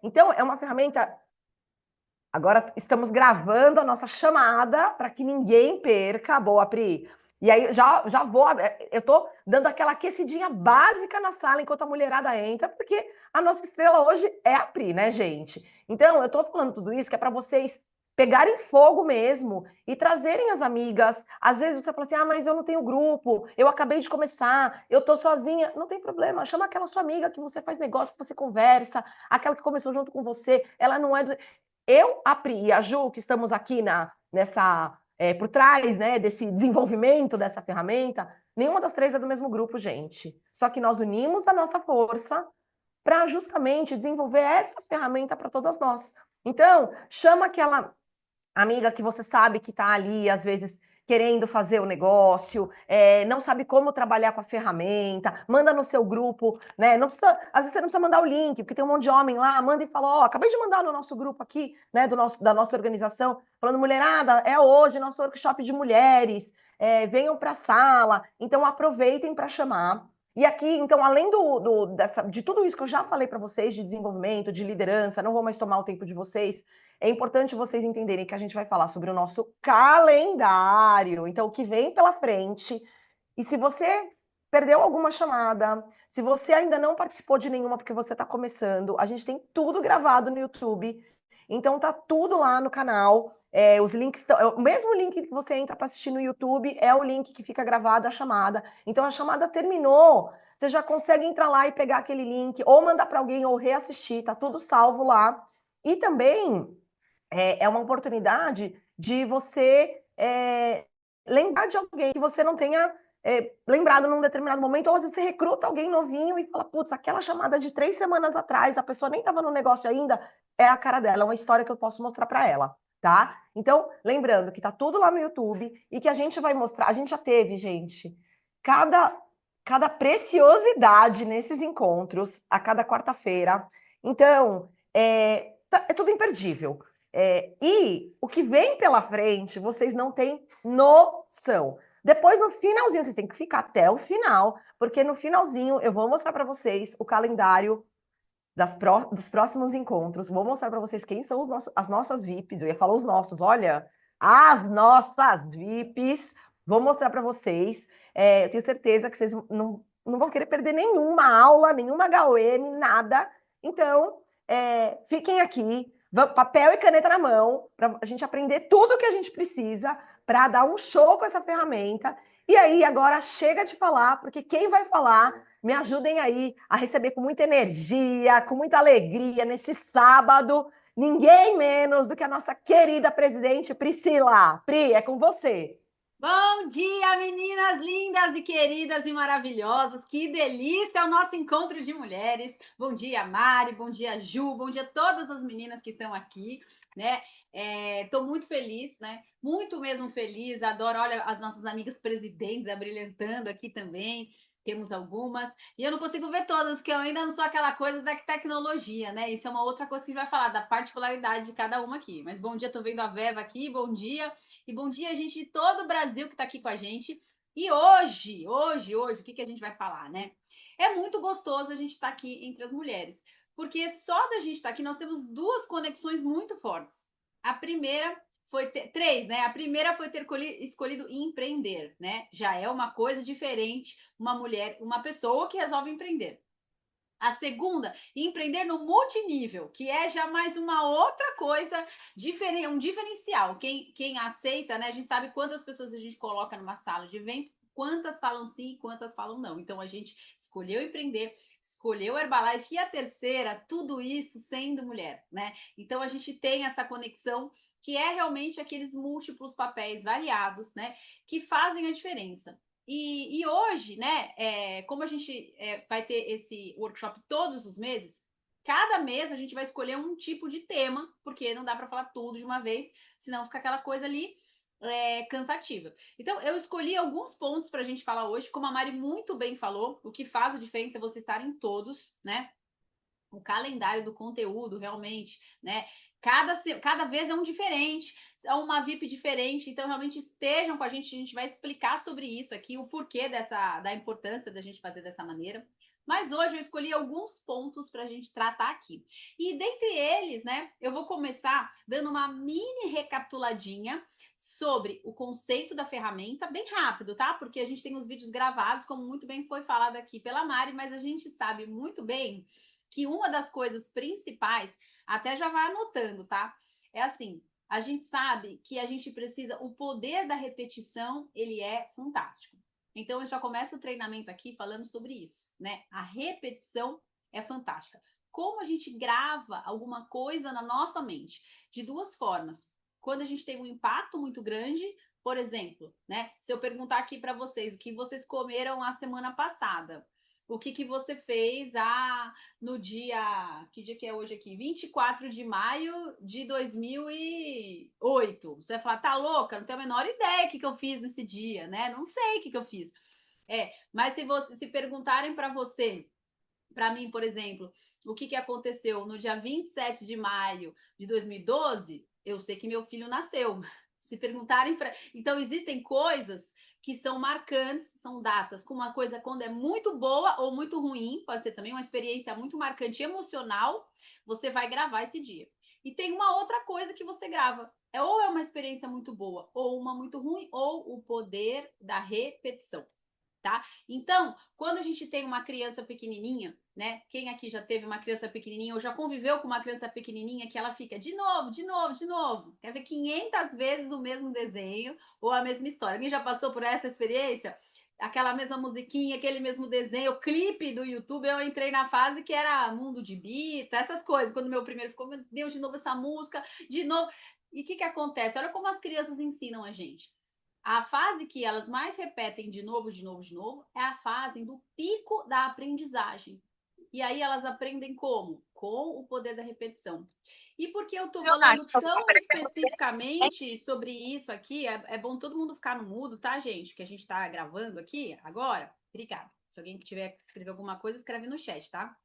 Então, é uma ferramenta. Agora estamos gravando a nossa chamada para que ninguém perca. Boa, Pri. E aí já vou. Eu tô dando aquela aquecidinha básica na sala enquanto a mulherada entra, porque a nossa estrela hoje é a Pri, né, gente? Então, eu tô falando tudo isso que é para vocês pegarem fogo mesmo e trazerem as amigas. Às vezes você fala assim: ah, mas eu não tenho grupo, eu acabei de começar, eu tô sozinha. Não tem problema, chama aquela sua amiga que você faz negócio, que você conversa, aquela que começou junto com você. Ela não é. Eu, a Pri e a Ju, que estamos aqui por trás, né, desse desenvolvimento dessa ferramenta, nenhuma das três é do mesmo grupo, gente. Só que nós unimos a nossa força para justamente desenvolver essa ferramenta para todas nós. Então, chama aquela amiga que você sabe que está ali, às vezes, querendo fazer o negócio, não sabe como trabalhar com a ferramenta, manda no seu grupo, né? Não precisa, às vezes você não precisa mandar o link, porque tem um monte de homem lá, manda e fala, ó, acabei de mandar no nosso grupo aqui, né, da nossa organização, falando, mulherada, é hoje nosso workshop de mulheres, venham para a sala, então aproveitem para chamar. E aqui, então, além de tudo isso que eu já falei para vocês, de desenvolvimento, de liderança, não vou mais tomar o tempo de vocês, é importante vocês entenderem que a gente vai falar sobre o nosso calendário, então o que vem pela frente. E se você perdeu alguma chamada, se você ainda não participou de nenhuma porque você está começando, a gente tem tudo gravado no YouTube. Então tá tudo lá no canal. Os links estão. O mesmo link que você entra para assistir no YouTube é o link que fica gravada a chamada. Então a chamada terminou. Você já consegue entrar lá e pegar aquele link, ou mandar para alguém, ou reassistir, tá tudo salvo lá. E também é uma oportunidade de você lembrar de alguém que você não tenha lembrado num determinado momento, ou às vezes você recruta alguém novinho e fala, putz, aquela chamada de 3 semanas atrás, a pessoa nem estava no negócio ainda, é a cara dela, é uma história que eu posso mostrar para ela, tá? Então, lembrando que tá tudo lá no YouTube e que a gente vai mostrar, a gente já teve, gente, cada, cada preciosidade nesses encontros, a cada quarta-feira. Então, é tudo imperdível. E o que vem pela frente, vocês não têm noção. Depois, no finalzinho, vocês têm que ficar até o final, porque no finalzinho eu vou mostrar para vocês o calendário dos próximos encontros. Vou mostrar para vocês quem são as nossas VIPs. Eu ia falar os nossos, olha, as nossas VIPs. Vou mostrar para vocês. Eu tenho certeza que vocês não vão querer perder nenhuma aula, nenhuma HOM, nada. Então, fiquem aqui, papel e caneta na mão, para a gente aprender tudo o que a gente precisa para dar um show com essa ferramenta. E aí, agora chega de falar, porque quem vai falar, me ajudem aí a receber com muita energia, com muita alegria nesse sábado, ninguém menos do que a nossa querida presidente Priscila. Pri, é com você. Bom dia, meninas lindas e queridas e maravilhosas. Que delícia o nosso encontro de mulheres. Bom dia, Mari, bom dia, Ju, bom dia a todas as meninas que estão aqui, né? Estou muito feliz, né? Muito mesmo feliz. Adoro, olha, as nossas amigas presidentes abrilhantando aqui também. Temos algumas. E eu não consigo ver todas, porque eu ainda não sou aquela coisa da tecnologia, né? Isso é uma outra coisa que a gente vai falar, da particularidade de cada uma aqui. Mas bom dia, tô vendo a Veva aqui, bom dia. E bom dia, gente de todo o Brasil que está aqui com a gente. E hoje, o que a gente vai falar, né? É muito gostoso a gente estar aqui entre as mulheres, porque só da gente estar aqui nós temos duas conexões muito fortes. A primeira foi três, né? A primeira foi ter escolhido empreender, né? Já é uma coisa diferente, uma mulher, uma pessoa que resolve empreender. A segunda, empreender no multinível, que é já mais uma outra coisa, um diferencial. Quem aceita, né? A gente sabe quantas pessoas a gente coloca numa sala de evento, quantas falam sim e quantas falam não. Então a gente escolheu empreender, escolheu Herbalife e a terceira, tudo isso sendo mulher, né? Então a gente tem essa conexão que é realmente aqueles múltiplos papéis variados, né? Que fazem a diferença. E hoje, né, como a gente vai ter esse workshop todos os meses, cada mês a gente vai escolher um tipo de tema, porque não dá para falar tudo de uma vez, senão fica aquela coisa ali cansativa. Então, eu escolhi alguns pontos para a gente falar hoje, como a Mari muito bem falou, o que faz a diferença é você estar em todos, né? O calendário do conteúdo, realmente, né? Cada vez é um diferente, é uma VIP diferente, então realmente estejam com a gente vai explicar sobre isso aqui, o porquê da importância da gente fazer dessa maneira. Mas hoje eu escolhi alguns pontos para a gente tratar aqui. E dentre eles, né, eu vou começar dando uma mini recapituladinha sobre o conceito da ferramenta, bem rápido, tá? Porque a gente tem os vídeos gravados, como muito bem foi falado aqui pela Mari, mas a gente sabe muito bem que uma das coisas principais, até já vai anotando, tá? É assim, a gente sabe que a gente precisa, o poder da repetição, ele é fantástico. Então, eu já começo o treinamento aqui falando sobre isso, né? A repetição é fantástica. Como a gente grava alguma coisa na nossa mente? De duas formas. Quando a gente tem um impacto muito grande, por exemplo, né? Se eu perguntar aqui para vocês o que vocês comeram a semana passada, o que você fez no dia, que dia que é hoje aqui? 24 de maio de 2008. Você vai falar, tá louca? Não tenho a menor ideia o que eu fiz nesse dia, né? Não sei o que eu fiz. Mas se perguntarem para você, para mim, por exemplo, o que aconteceu no dia 27 de maio de 2012, eu sei que meu filho nasceu. Se perguntarem para. Então, existem coisas que são marcantes, são datas, com uma coisa quando é muito boa ou muito ruim, pode ser também uma experiência muito marcante emocional, você vai gravar esse dia. E tem uma outra coisa que você grava. Ou é uma experiência muito boa, ou uma muito ruim, ou o poder da repetição. Tá? Então, quando a gente tem uma criança pequenininha, né? Quem aqui já teve uma criança pequenininha ou já conviveu com uma criança pequenininha que ela fica de novo, de novo, de novo, quer ver 500 vezes o mesmo desenho ou a mesma história. Alguém já passou por essa experiência? Aquela mesma musiquinha, aquele mesmo desenho, o clipe do YouTube, eu entrei na fase que era Mundo de Bita, essas coisas. Quando meu primeiro ficou, meu Deus, de novo essa música, de novo. E o que acontece? Olha como as crianças ensinam a gente. A fase que elas mais repetem de novo, de novo, de novo, é a fase do pico da aprendizagem. E aí elas aprendem como? Com o poder da repetição. E por que eu estou falando tão especificamente sobre isso aqui? É bom todo mundo ficar no mudo, tá, gente? Que a gente está gravando aqui agora. Obrigada. Se alguém tiver que escrever alguma coisa, escreve no chat, tá?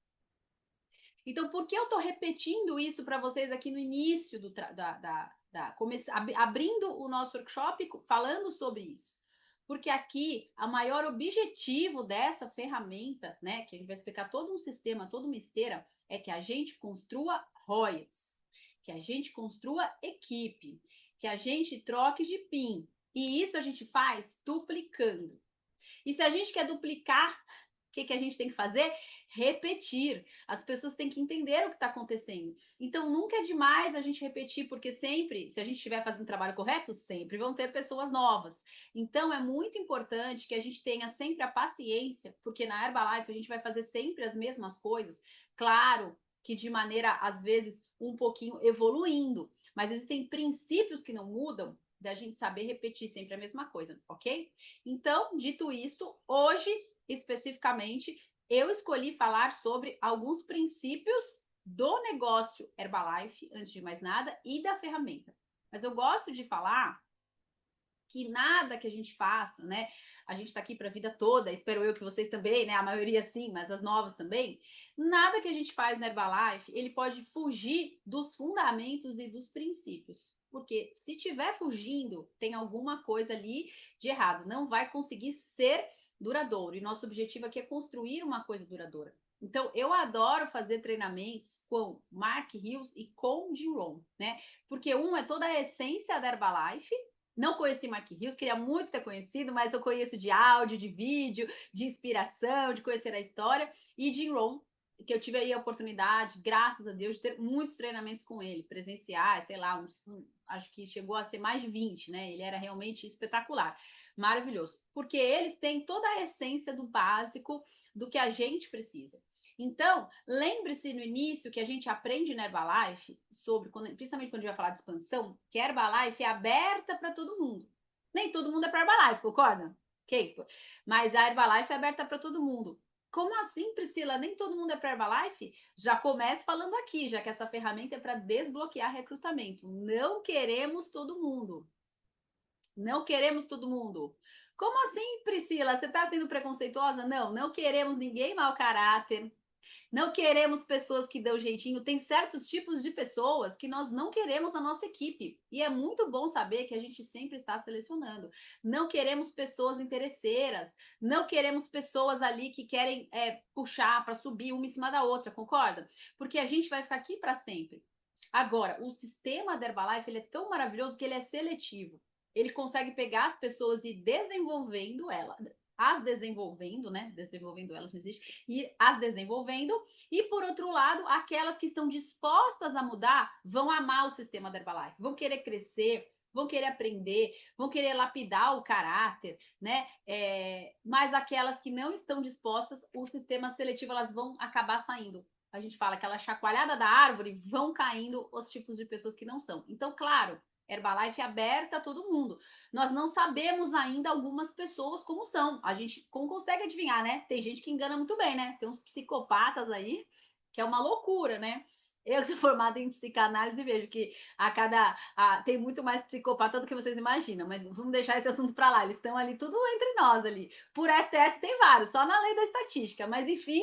Então, por que eu estou repetindo isso para vocês aqui no início abrindo o nosso workshop falando sobre isso? Porque aqui, o maior objetivo dessa ferramenta, né, que a gente vai explicar todo um sistema, toda uma esteira, é que a gente construa royalties, que a gente construa equipe, que a gente troque de PIN. E isso a gente faz duplicando. E se a gente quer duplicar, o que a gente tem que fazer? Repetir. As pessoas têm que entender o que está acontecendo. Então, nunca é demais a gente repetir, porque sempre, se a gente estiver fazendo o trabalho correto, sempre vão ter pessoas novas. Então, é muito importante que a gente tenha sempre a paciência, porque na Herbalife a gente vai fazer sempre as mesmas coisas. Claro que de maneira, às vezes, um pouquinho evoluindo, mas existem princípios que não mudam, da gente saber repetir sempre a mesma coisa, ok? Então, dito isto, hoje, especificamente, eu escolhi falar sobre alguns princípios do negócio Herbalife, antes de mais nada, e da ferramenta. Mas eu gosto de falar que nada que a gente faça, né? A gente está aqui para a vida toda, espero eu que vocês também, né? A maioria sim, mas as novas também. Nada que a gente faz na Herbalife, ele pode fugir dos fundamentos e dos princípios. Porque se tiver fugindo, tem alguma coisa ali de errado. Não vai conseguir ser duradouro. E nosso objetivo aqui é construir uma coisa duradoura. Então, eu adoro fazer treinamentos com Mark Hills e com Jim Rohn, né? Porque um é toda a essência da Herbalife. Não conheci Mark Hills, queria muito ter conhecido, mas eu conheço de áudio, de vídeo, de inspiração, de conhecer a história. E Jim Rohn, que eu tive aí a oportunidade, graças a Deus, de ter muitos treinamentos com ele, presenciais, sei lá, acho que chegou a ser mais de 20, né? Ele era realmente espetacular, maravilhoso. Porque eles têm toda a essência do básico do que a gente precisa. Então, lembre-se no início que a gente aprende na Herbalife sobre, principalmente quando a gente vai falar de expansão, que a Herbalife é aberta para todo mundo. Nem todo mundo é para Herbalife, concorda? Ok? Mas a Herbalife é aberta para todo mundo. Como assim, Priscila? Nem todo mundo é para Herbalife? Já começo falando aqui, já que essa ferramenta é para desbloquear recrutamento. Não queremos todo mundo. Não queremos todo mundo. Como assim, Priscila? Você está sendo preconceituosa? Não, não queremos ninguém mau caráter, Não queremos pessoas que dão jeitinho. Tem certos tipos de pessoas que nós não queremos na nossa equipe. E é muito bom saber que a gente sempre está selecionando. Não queremos pessoas interesseiras. Não queremos pessoas ali que querem puxar para subir uma em cima da outra, concorda? Porque a gente vai ficar aqui para sempre. Agora, o sistema da Herbalife ele é tão maravilhoso que ele é seletivo. Ele consegue pegar as pessoas e desenvolvendo elas, as desenvolvendo, né? Desenvolvendo elas não existe, e as desenvolvendo, e por outro lado, aquelas que estão dispostas a mudar vão amar o sistema da Herbalife, vão querer crescer, vão querer aprender, vão querer lapidar o caráter, né? Mas aquelas que não estão dispostas, o sistema seletivo, elas vão acabar saindo. A gente fala aquela chacoalhada da árvore, vão caindo os tipos de pessoas que não são. Então, claro, Herbalife aberta a todo mundo. Nós não sabemos ainda algumas pessoas como são. A gente como consegue adivinhar, né? Tem gente que engana muito bem, né? Tem uns psicopatas aí, que é uma loucura, né? Eu sou formada em psicanálise e vejo que tem muito mais psicopata do que vocês imaginam, mas vamos deixar esse assunto para lá. Eles estão ali tudo entre nós ali. Por STS tem vários, só na lei da estatística, mas enfim,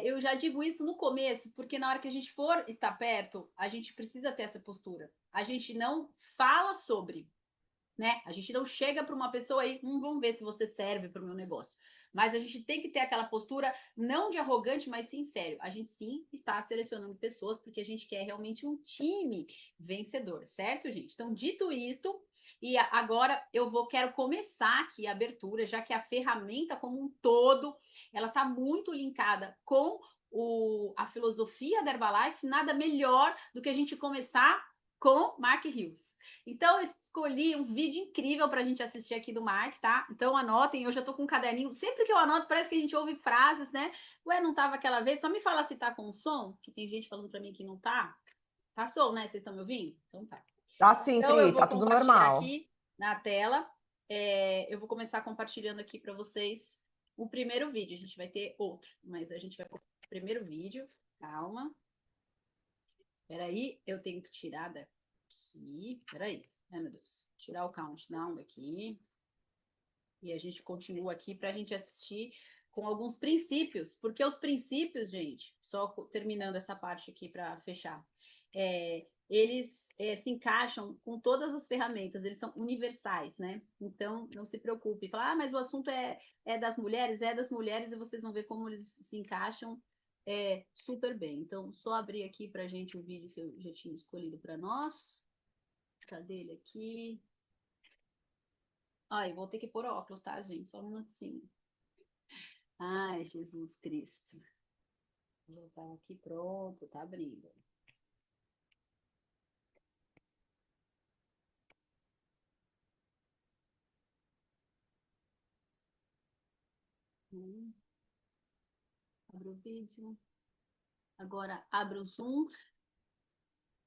eu já digo isso no começo, porque na hora que a gente for estar perto, a gente precisa ter essa postura. A gente não fala sobre, né? A gente não chega para uma pessoa aí, vamos ver se você serve para o meu negócio. Mas a gente tem que ter aquela postura, não de arrogante, mas sincero. A gente sim está selecionando pessoas porque a gente quer realmente um time vencedor, certo, gente? Então, dito isto, e agora quero começar aqui a abertura, já que a ferramenta como um todo, ela está muito linkada com a filosofia da Herbalife, nada melhor do que a gente começar com Mark Hills. Então, eu escolhi um vídeo incrível para a gente assistir aqui do Mark, tá? Então, anotem, eu já tô com um caderninho. Sempre que eu anoto, parece que a gente ouve frases, né? Ué, não tava aquela vez? Só me fala se tá com som, que tem gente falando para mim que não tá. Tá som, né? Vocês estão me ouvindo? Então tá. Tá sim, então, Pri, tá tudo normal. Aqui na tela. Eu vou começar compartilhando aqui para vocês o primeiro vídeo. A gente vai ter outro, mas a gente vai compartilhar o primeiro vídeo. Calma. Peraí, eu tenho que tirar daqui. Peraí. Ai, meu Deus. Tirar o countdown daqui. E a gente continua aqui para a gente assistir com alguns princípios. Porque os princípios, gente, só terminando essa parte aqui para fechar, eles se encaixam com todas as ferramentas, eles são universais, né? Então, não se preocupe. Fala, mas o assunto é das mulheres? É das mulheres e vocês vão ver como eles se encaixam super bem. Então, só abrir aqui para a gente o vídeo que eu já tinha escolhido para nós. Cadê ele aqui? Ai, vou ter que pôr óculos, tá, gente? Só um minutinho. Ai, Jesus Cristo. Já tá aqui pronto, tá abrindo. Abre o vídeo. Agora abre o Zoom.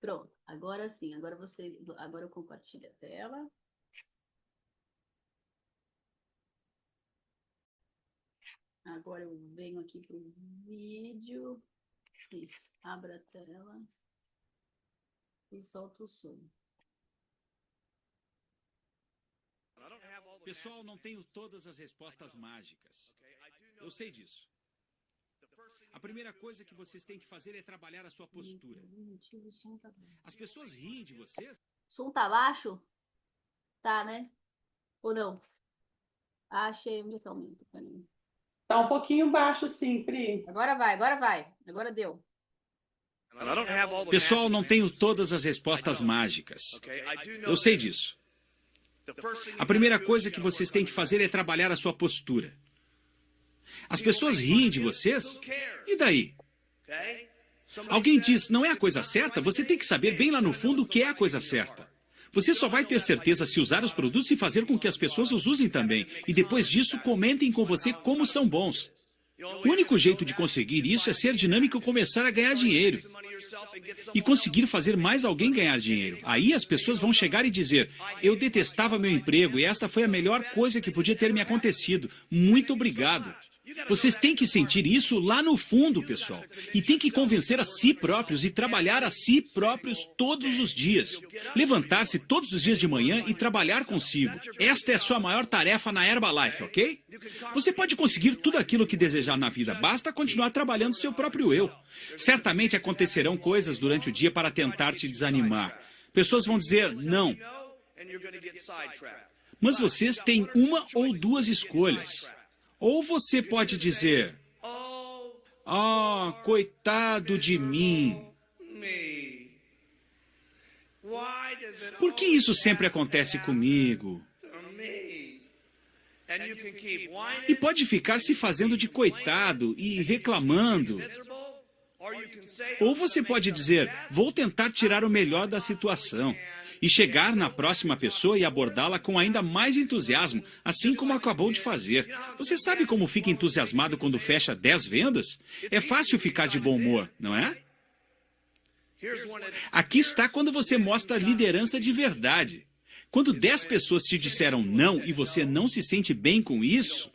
Pronto, agora sim. Agora eu compartilho a tela. Agora eu venho aqui para o vídeo. Isso, abra a tela e solta o som. Pessoal, não tenho todas as respostas mágicas. Eu sei disso. A primeira coisa que vocês têm que fazer é trabalhar a sua postura. As pessoas riem de vocês? O som tá baixo? Tá, né? Ou não? Achei onde tá o meu. Tá um pouquinho baixo, sim, Pri. Agora vai, agora vai. Agora deu. Pessoal, não tenho todas as respostas mágicas. Eu sei disso. A primeira coisa que vocês têm que fazer é trabalhar a sua postura. As pessoas riem de vocês? E daí? Alguém diz, não é a coisa certa? Você tem que saber bem lá no fundo o que é a coisa certa. Você só vai ter certeza se usar os produtos e fazer com que as pessoas os usem também. E depois disso, comentem com você como são bons. O único jeito de conseguir isso é ser dinâmico e começar a ganhar dinheiro. E conseguir fazer mais alguém ganhar dinheiro. Aí as pessoas vão chegar e dizer, eu detestava meu emprego e esta foi a melhor coisa que podia ter me acontecido. Muito obrigado. Vocês têm que sentir isso lá no fundo, pessoal. E têm que convencer a si próprios e trabalhar a si próprios todos os dias. Levantar-se todos os dias de manhã e trabalhar consigo. Esta é a sua maior tarefa na Herbalife, ok? Você pode conseguir tudo aquilo que desejar na vida. Basta continuar trabalhando seu próprio eu. Certamente acontecerão coisas durante o dia para tentar te desanimar. Pessoas vão dizer não. Mas vocês têm uma ou duas escolhas. Ou você pode dizer, coitado de mim. Por que isso sempre acontece comigo? E pode ficar se fazendo de coitado e reclamando. Ou você pode dizer, vou tentar tirar o melhor da situação. E chegar na próxima pessoa e abordá-la com ainda mais entusiasmo, assim como acabou de fazer. Você sabe como fica entusiasmado quando fecha 10 vendas? É fácil ficar de bom humor, não é? Aqui está quando você mostra liderança de verdade. Quando 10 pessoas te disseram não e você não se sente bem com isso,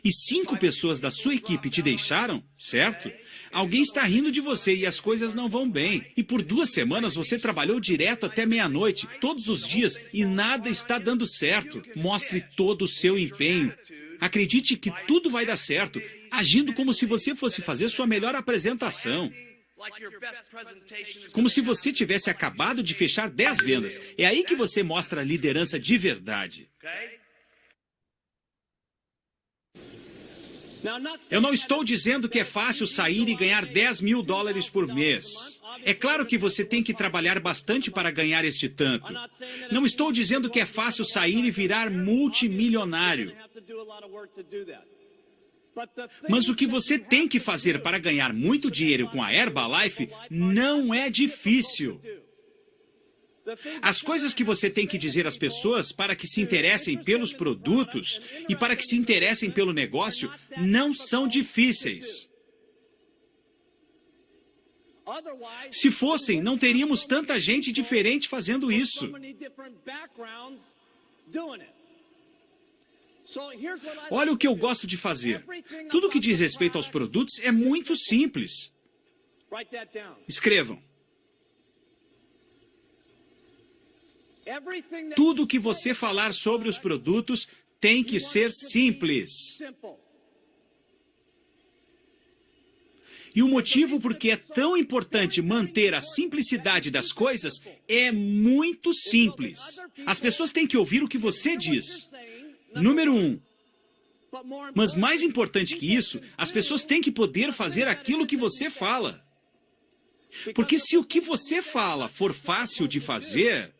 e 5 pessoas da sua equipe te deixaram, certo? Alguém está rindo de você e as coisas não vão bem. E por 2 semanas você trabalhou direto até meia-noite, todos os dias, e nada está dando certo. Mostre todo o seu empenho. Acredite que tudo vai dar certo, agindo como se você fosse fazer sua melhor apresentação. Como se você tivesse acabado de fechar 10 vendas. É aí que você mostra a liderança de verdade. Eu não estou dizendo que é fácil sair e ganhar $10.000 por mês. É claro que você tem que trabalhar bastante para ganhar este tanto. Não estou dizendo que é fácil sair e virar multimilionário. Mas o que você tem que fazer para ganhar muito dinheiro com a Herbalife não é difícil. As coisas que você tem que dizer às pessoas para que se interessem pelos produtos e para que se interessem pelo negócio não são difíceis. Se fossem, não teríamos tanta gente diferente fazendo isso. Olha o que eu gosto de fazer. Tudo que diz respeito aos produtos é muito simples. Escrevam. Tudo que você falar sobre os produtos tem que ser simples. E o motivo por que é tão importante manter a simplicidade das coisas é muito simples. As pessoas têm que ouvir o que você diz. Número 1. Mas mais importante que isso, as pessoas têm que poder fazer aquilo que você fala. Porque se o que você fala for fácil de fazer,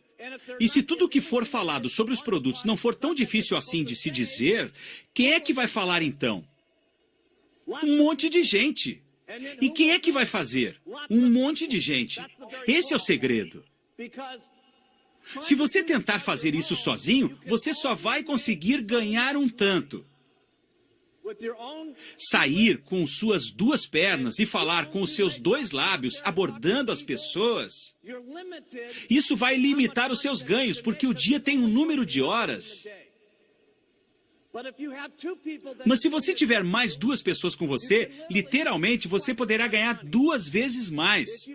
e se tudo o que for falado sobre os produtos não for tão difícil assim de se dizer, quem é que vai falar então? Um monte de gente. E quem é que vai fazer? Um monte de gente. Esse é o segredo. Se você tentar fazer isso sozinho, você só vai conseguir ganhar um tanto. Sair com suas 2 pernas e falar com os seus 2 lábios, abordando as pessoas, isso vai limitar os seus ganhos, porque o dia tem um número de horas. Mas se você tiver mais 2 pessoas com você, literalmente você poderá ganhar 2 vezes mais.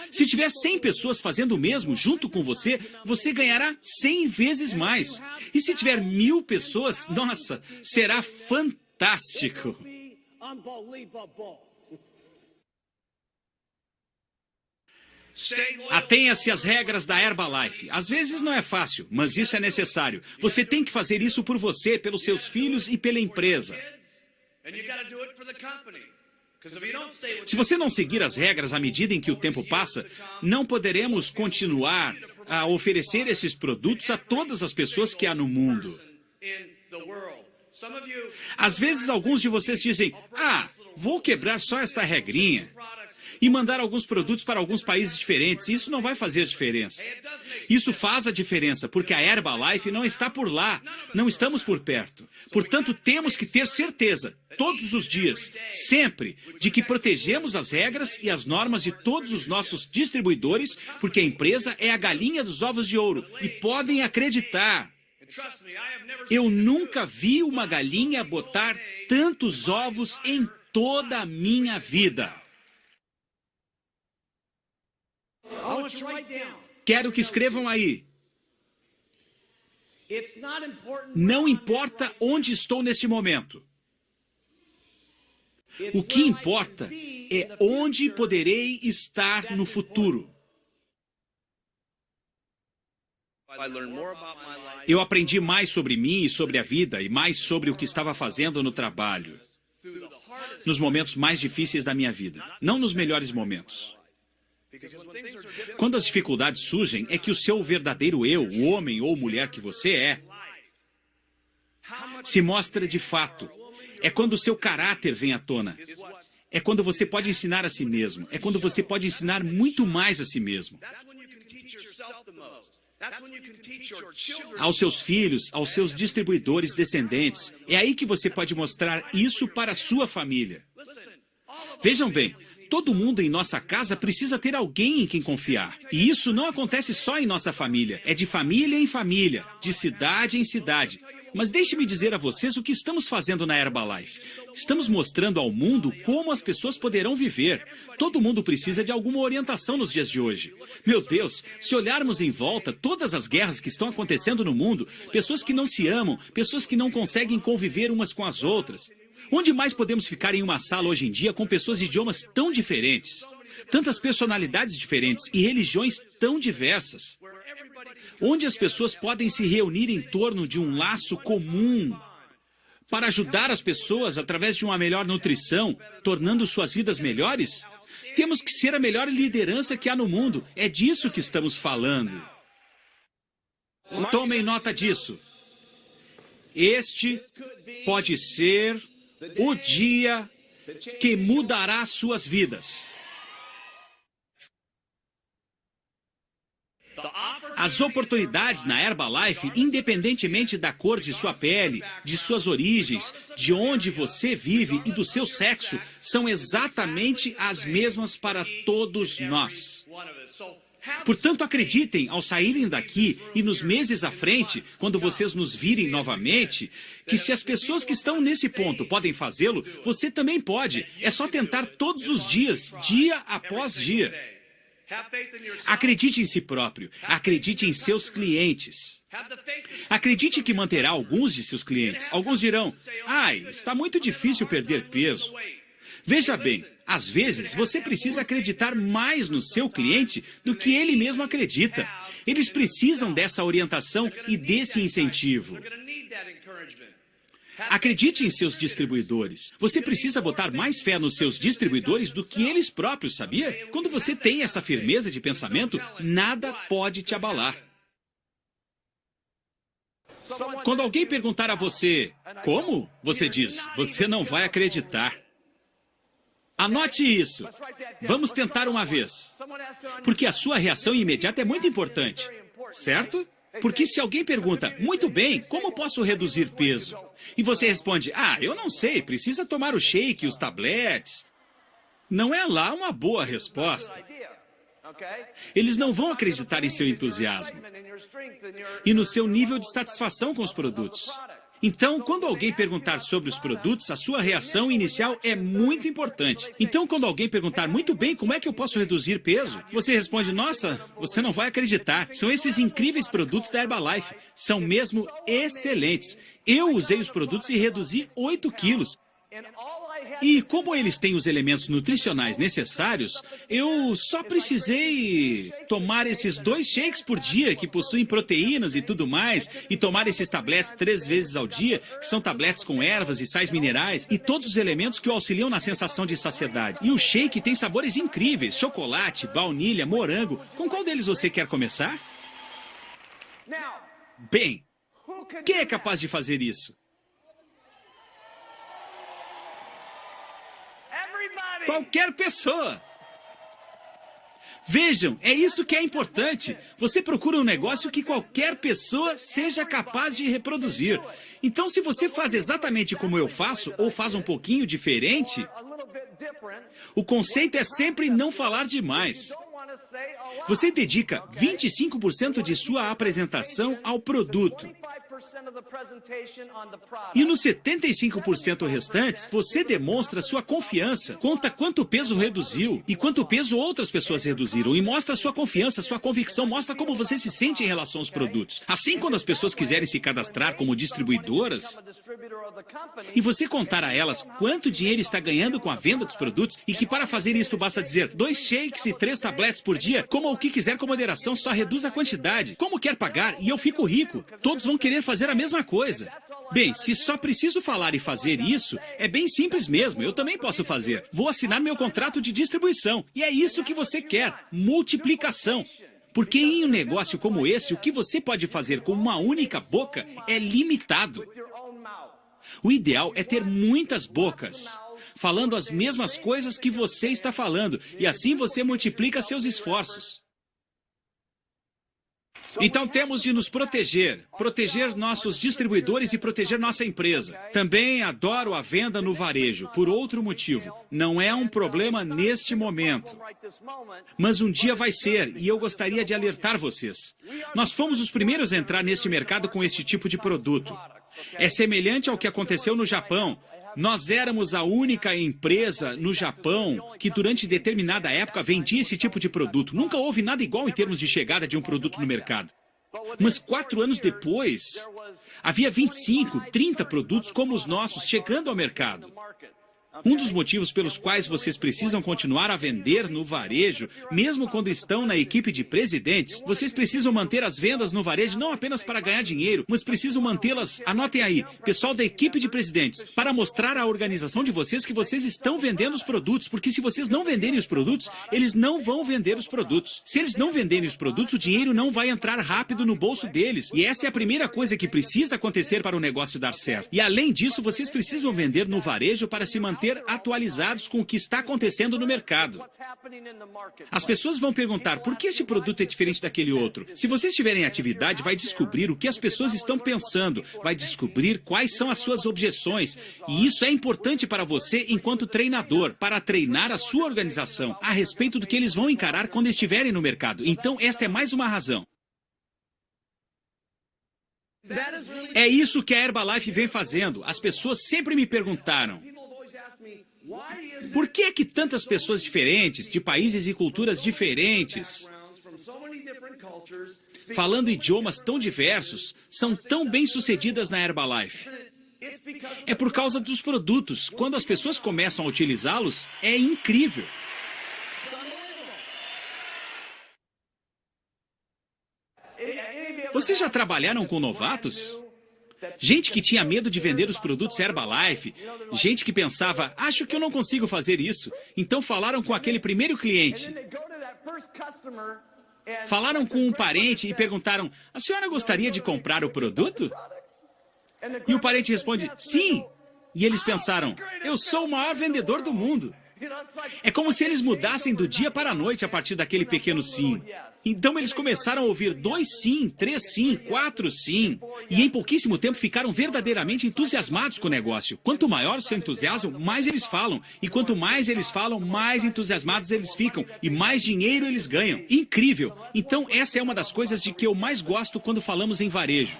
Se tiver 100 pessoas fazendo o mesmo junto com você, você ganhará 100 vezes mais. E se tiver 1000 pessoas, nossa, será fantástico. Atenha-se às regras da Herbalife. Às vezes não é fácil, mas isso é necessário. Você tem que fazer isso por você, pelos seus filhos e pela empresa. Se você não seguir as regras à medida em que o tempo passa, não poderemos continuar a oferecer esses produtos a todas as pessoas que há no mundo. Às vezes alguns de vocês dizem, vou quebrar só esta regrinha e mandar alguns produtos para alguns países diferentes. Isso não vai fazer diferença. Isso faz a diferença, porque a Herbalife não está por lá. Não estamos por perto. Portanto, temos que ter certeza, todos os dias, sempre, de que protegemos as regras e as normas de todos os nossos distribuidores, porque a empresa é a galinha dos ovos de ouro. E podem acreditar. Eu nunca vi uma galinha botar tantos ovos em toda a minha vida. Quero que escrevam aí. Não importa onde estou neste momento. O que importa é onde poderei estar no futuro. Eu aprendi mais sobre mim e sobre a vida e mais sobre o que estava fazendo no trabalho. Nos momentos mais difíceis da minha vida, não nos melhores momentos. Quando as dificuldades surgem, é que o seu verdadeiro eu, o homem ou mulher que você é, se mostra de fato. É quando o seu caráter vem à tona. É quando você pode ensinar a si mesmo. É quando você pode ensinar muito mais a si mesmo. Aos seus filhos, aos seus distribuidores descendentes. É aí que você pode mostrar isso para a sua família. Vejam bem, todo mundo em nossa casa precisa ter alguém em quem confiar. E isso não acontece só em nossa família. É de família em família, de cidade em cidade. Mas deixe-me dizer a vocês o que estamos fazendo na Herbalife. Estamos mostrando ao mundo como as pessoas poderão viver. Todo mundo precisa de alguma orientação nos dias de hoje. Meu Deus, se olharmos em volta, todas as guerras que estão acontecendo no mundo, pessoas que não se amam, pessoas que não conseguem conviver umas com as outras. Onde mais podemos ficar em uma sala hoje em dia com pessoas de idiomas tão diferentes? Tantas personalidades diferentes e religiões tão diversas. Onde as pessoas podem se reunir em torno de um laço comum para ajudar as pessoas através de uma melhor nutrição, tornando suas vidas melhores? Temos que ser a melhor liderança que há no mundo. É disso que estamos falando. Tomem nota disso. Este pode ser o dia que mudará suas vidas. As oportunidades na Herbalife, independentemente da cor de sua pele, de suas origens, de onde você vive e do seu sexo, são exatamente as mesmas para todos nós. Portanto, acreditem, ao saírem daqui e nos meses à frente, quando vocês nos virem novamente, que se as pessoas que estão nesse ponto podem fazê-lo, você também pode. É só tentar todos os dias, dia após dia. Acredite em si próprio. Acredite em seus clientes. Acredite que manterá alguns de seus clientes. Alguns dirão, está muito difícil perder peso. Veja bem, às vezes você precisa acreditar mais no seu cliente do que ele mesmo acredita. Eles precisam dessa orientação e desse incentivo. Acredite em seus distribuidores. Você precisa botar mais fé nos seus distribuidores do que eles próprios, sabia? Quando você tem essa firmeza de pensamento, nada pode te abalar. Quando alguém perguntar a você, como? Você diz, você não vai acreditar. Anote isso. Vamos tentar uma vez. Porque a sua reação imediata é muito importante, certo? Porque se alguém pergunta, muito bem, como posso reduzir peso? E você responde, eu não sei, precisa tomar o shake, os tabletes. Não é lá uma boa resposta. Eles não vão acreditar em seu entusiasmo e no seu nível de satisfação com os produtos. Então, quando alguém perguntar sobre os produtos, a sua reação inicial é muito importante. Então, quando alguém perguntar, muito bem, como é que eu posso reduzir peso? Você responde, nossa, você não vai acreditar. São esses incríveis produtos da Herbalife. São mesmo excelentes. Eu usei os produtos e reduzi 8 quilos. E como eles têm os elementos nutricionais necessários, eu só precisei tomar esses 2 shakes por dia, que possuem proteínas e tudo mais, e tomar esses tabletes 3 vezes ao dia, que são tabletes com ervas e sais minerais, e todos os elementos que o auxiliam na sensação de saciedade. E o shake tem sabores incríveis, chocolate, baunilha, morango. Com qual deles você quer começar? Bem, quem é capaz de fazer isso? Qualquer pessoa. Vejam, é isso que é importante. Você procura um negócio que qualquer pessoa seja capaz de reproduzir. Então, se você faz exatamente como eu faço, ou faz um pouquinho diferente, o conceito é sempre não falar demais. Você dedica 25% de sua apresentação ao produto. E nos 75% restantes, você demonstra sua confiança, conta quanto peso reduziu e quanto peso outras pessoas reduziram e mostra sua confiança, sua convicção, mostra como você se sente em relação aos produtos. Assim, quando as pessoas quiserem se cadastrar como distribuidoras e você contar a elas quanto dinheiro está ganhando com a venda dos produtos e que para fazer isso basta dizer 2 shakes e 3 tabletes por dia, coma o que quiser com moderação, só reduz a quantidade. Como quer pagar e eu fico rico? Todos vão querer fazer a mesma coisa. Bem, se só preciso falar e fazer isso, é bem simples mesmo, eu também posso fazer. Vou assinar meu contrato de distribuição. E é isso que você quer, multiplicação. Porque em um negócio como esse, o que você pode fazer com uma única boca é limitado. O ideal é ter muitas bocas, falando as mesmas coisas que você está falando, e assim você multiplica seus esforços. Então temos de nos proteger nossos distribuidores e proteger nossa empresa. Também adoro a venda no varejo, por outro motivo. Não é um problema neste momento. Mas um dia vai ser, e eu gostaria de alertar vocês. Nós fomos os primeiros a entrar neste mercado com este tipo de produto. É semelhante ao que aconteceu no Japão. Nós éramos a única empresa no Japão que durante determinada época vendia esse tipo de produto. Nunca houve nada igual em termos de chegada de um produto no mercado. Mas 4 anos depois, havia 25, 30 produtos como os nossos chegando ao mercado. Um dos motivos pelos quais vocês precisam continuar a vender no varejo, mesmo quando estão na equipe de presidentes, vocês precisam manter as vendas no varejo não apenas para ganhar dinheiro, mas precisam mantê-las, anotem aí, pessoal da equipe de presidentes, para mostrar à organização de vocês que vocês estão vendendo os produtos, porque se vocês não venderem os produtos, eles não vão vender os produtos. Se eles não venderem os produtos, o dinheiro não vai entrar rápido no bolso deles, e essa é a primeira coisa que precisa acontecer para o negócio dar certo. E além disso, vocês precisam vender no varejo para se manter atualizados com o que está acontecendo no mercado. As pessoas vão perguntar por que este produto é diferente daquele outro. Se você estiver em atividade, vai descobrir o que as pessoas estão pensando, vai descobrir quais são as suas objeções. E isso é importante para você enquanto treinador, para treinar a sua organização a respeito do que eles vão encarar quando estiverem no mercado. Então, esta é mais uma razão. É isso que a Herbalife vem fazendo. As pessoas sempre me perguntaram: por que é que tantas pessoas diferentes, de países e culturas diferentes, falando idiomas tão diversos, são tão bem-sucedidas na Herbalife? É por causa dos produtos. Quando as pessoas começam a utilizá-los, é incrível. Vocês já trabalharam com novatos? Gente que tinha medo de vender os produtos Herbalife, gente que pensava, acho que eu não consigo fazer isso. Então falaram com aquele primeiro cliente. Falaram com um parente e perguntaram, a senhora gostaria de comprar o produto? E o parente responde, sim. E eles pensaram, eu sou o maior vendedor do mundo. É como se eles mudassem do dia para a noite a partir daquele pequeno sim. Então eles começaram a ouvir 2 sim, 3 sim, 4 sim. E em pouquíssimo tempo ficaram verdadeiramente entusiasmados com o negócio. Quanto maior o seu entusiasmo, mais eles falam. E quanto mais eles falam, mais entusiasmados eles ficam. E mais dinheiro eles ganham. Incrível! Então essa é uma das coisas de que eu mais gosto quando falamos em varejo.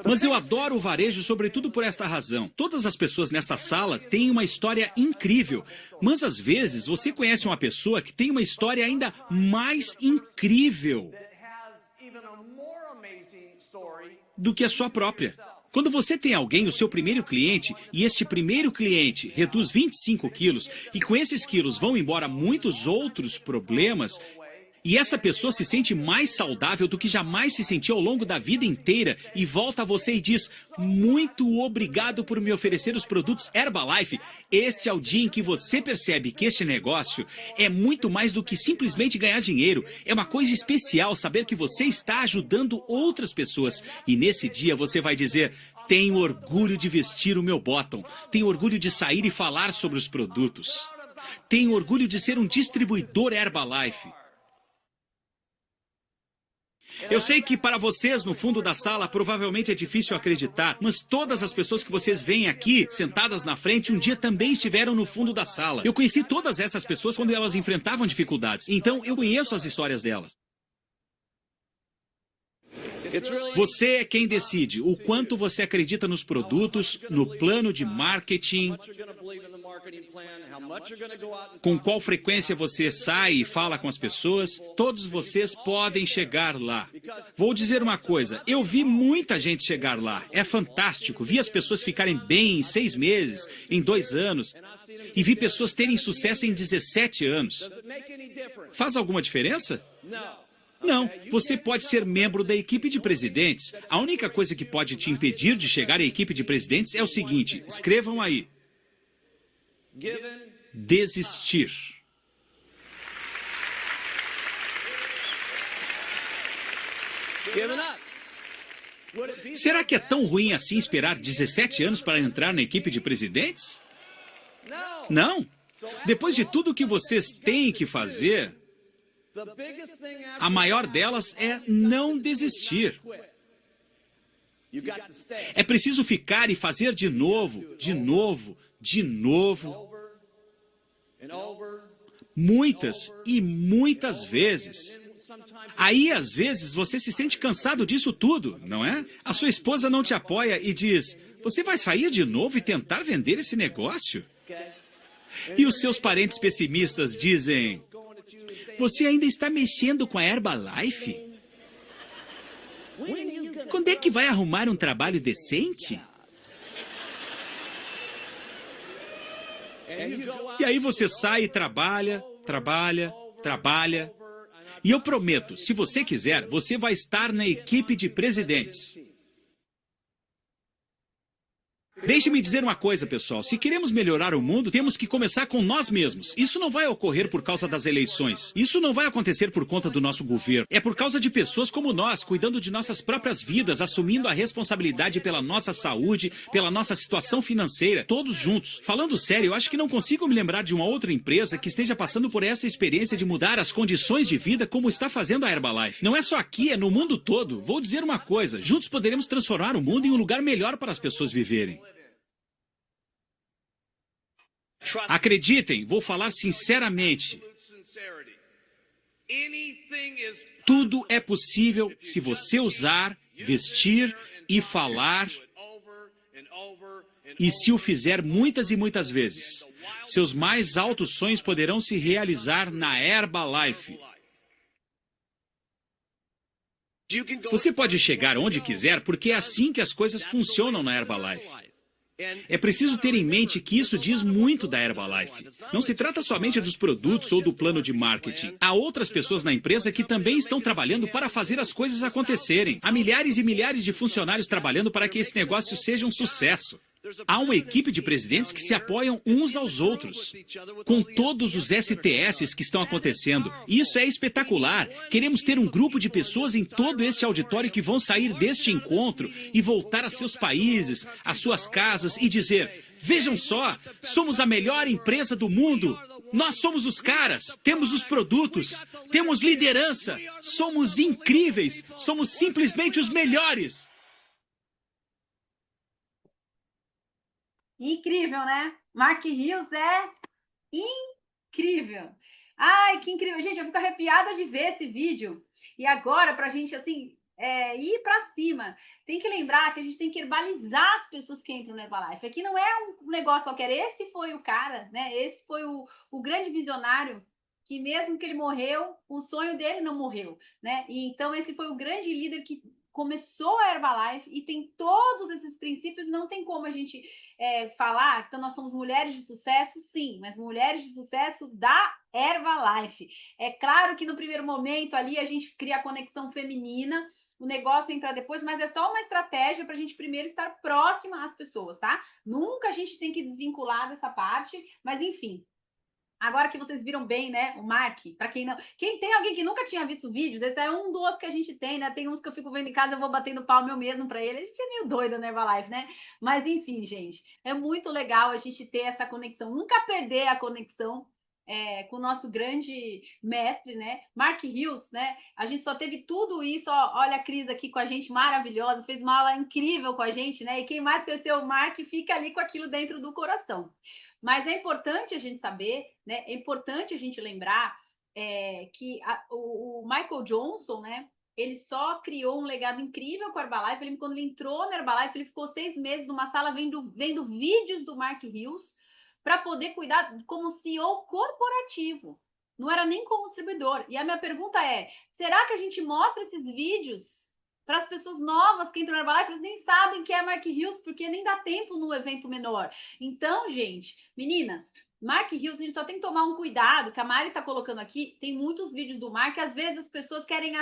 Mas eu adoro o varejo sobretudo por esta razão. Todas as pessoas nessa sala têm uma história incrível. Mas às vezes você conhece uma pessoa que tem uma história ainda mais incrível do que a sua própria. Quando você tem alguém, o seu primeiro cliente, e este primeiro cliente reduz 25 quilos, e com esses quilos vão embora muitos outros problemas, e essa pessoa se sente mais saudável do que jamais se sentiu ao longo da vida inteira e volta a você e diz, muito obrigado por me oferecer os produtos Herbalife. Este é o dia em que você percebe que este negócio é muito mais do que simplesmente ganhar dinheiro. É uma coisa especial saber que você está ajudando outras pessoas. E nesse dia você vai dizer, tenho orgulho de vestir o meu bottom. Tenho orgulho de sair e falar sobre os produtos. Tenho orgulho de ser um distribuidor Herbalife. Eu sei que para vocês, no fundo da sala, provavelmente é difícil acreditar, mas todas as pessoas que vocês veem aqui, sentadas na frente, um dia também estiveram no fundo da sala. Eu conheci todas essas pessoas quando elas enfrentavam dificuldades, então eu conheço as histórias delas. Você é quem decide o quanto você acredita nos produtos, no plano de marketing, com qual frequência você sai e fala com as pessoas. Todos vocês podem chegar lá. Vou dizer uma coisa, eu vi muita gente chegar lá. É fantástico. Vi as pessoas ficarem bem em 6 meses, em 2 anos. E vi pessoas terem sucesso em 17 anos. Faz alguma diferença? Não, você pode ser membro da equipe de presidentes. A única coisa que pode te impedir de chegar à equipe de presidentes é o seguinte, escrevam aí. Desistir. Será que é tão ruim assim esperar 17 anos para entrar na equipe de presidentes? Não. Depois de tudo que vocês têm que fazer, a maior delas é não desistir. É preciso ficar e fazer de novo, de novo, de novo. Muitas e muitas vezes. Aí, às vezes, você se sente cansado disso tudo, não é? A sua esposa não te apoia e diz, você vai sair de novo e tentar vender esse negócio? E os seus parentes pessimistas dizem, você ainda está mexendo com a Herbalife? Quando é que vai arrumar um trabalho decente? E aí você sai e trabalha, trabalha, trabalha. E eu prometo, se você quiser, você vai estar na equipe de presidentes. Deixe-me dizer uma coisa, pessoal. Se queremos melhorar o mundo, temos que começar com nós mesmos. Isso não vai ocorrer por causa das eleições. Isso não vai acontecer por conta do nosso governo. É por causa de pessoas como nós, cuidando de nossas próprias vidas, assumindo a responsabilidade pela nossa saúde, pela nossa situação financeira, todos juntos. Falando sério, eu acho que não consigo me lembrar de uma outra empresa que esteja passando por essa experiência de mudar as condições de vida como está fazendo a Herbalife. Não é só aqui, é no mundo todo. Vou dizer uma coisa, juntos poderemos transformar o mundo em um lugar melhor para as pessoas viverem. Acreditem, vou falar sinceramente. Tudo é possível se você usar, vestir e falar, e se o fizer muitas e muitas vezes. Seus mais altos sonhos poderão se realizar na Herbalife. Você pode chegar onde quiser, porque é assim que as coisas funcionam na Herbalife. É preciso ter em mente que isso diz muito da Herbalife. Não se trata somente dos produtos ou do plano de marketing. Há outras pessoas na empresa que também estão trabalhando para fazer as coisas acontecerem. Há milhares e milhares de funcionários trabalhando para que esse negócio seja um sucesso. Há uma equipe de presidentes que se apoiam uns aos outros, com todos os STS que estão acontecendo. Isso é espetacular. Queremos ter um grupo de pessoas em todo este auditório que vão sair deste encontro e voltar a seus países, às suas casas e dizer, vejam só, somos a melhor empresa do mundo. Nós somos os caras, temos os produtos, temos liderança, somos incríveis, somos simplesmente os melhores. Incrível, né? Mark Hills é incrível. Ai, que incrível. Gente, eu fico arrepiada de ver esse vídeo. E agora, pra gente, assim, ir pra cima, tem que lembrar que a gente tem que herbalizar as pessoas que entram no Herbalife. Aqui não é um negócio qualquer. Esse foi o cara, né? Esse foi o grande visionário que mesmo que ele morreu, o sonho dele não morreu, né? E então esse foi o grande líder que começou a Herbalife e tem todos esses princípios. Não tem como a gente falar, então nós somos mulheres de sucesso, sim, mas mulheres de sucesso da Herbalife. É claro que no primeiro momento ali a gente cria a conexão feminina, o negócio entra depois, mas é só uma estratégia para a gente primeiro estar próxima às pessoas, tá? Nunca a gente tem que desvincular dessa parte, mas enfim. Agora que vocês viram bem, né, o Mark, para quem não... Quem tem alguém que nunca tinha visto vídeos, esse é um dos que a gente tem, né? Tem uns que eu fico vendo em casa, eu vou batendo palma eu mesmo para ele. A gente é meio doida na Herbalife, né? Mas enfim, gente, é muito legal a gente ter essa conexão, nunca perder a conexão com o nosso grande mestre, né? Mark Hills, né? A gente só teve tudo isso, ó, olha a Cris aqui com a gente, maravilhosa, fez uma aula incrível com a gente, né? E quem mais conheceu o Mark fica ali com aquilo dentro do coração. Mas é importante a gente saber, né? É importante a gente lembrar que o Michael Johnson, né? ele só criou um legado incrível com a Herbalife. Quando ele entrou na Herbalife, ele ficou 6 meses numa sala vendo vídeos do Mark Hills para poder cuidar como CEO corporativo. Não era nem como distribuidor. E a minha pergunta é, será que a gente mostra esses vídeos para as pessoas novas que entram na Herbalife? Eles nem sabem que é Mark Hills, porque nem dá tempo no evento menor. Então, gente, meninas, Mark Hills, a gente só tem que tomar um cuidado, que a Mari está colocando aqui, tem muitos vídeos do Mark, às vezes as pessoas querem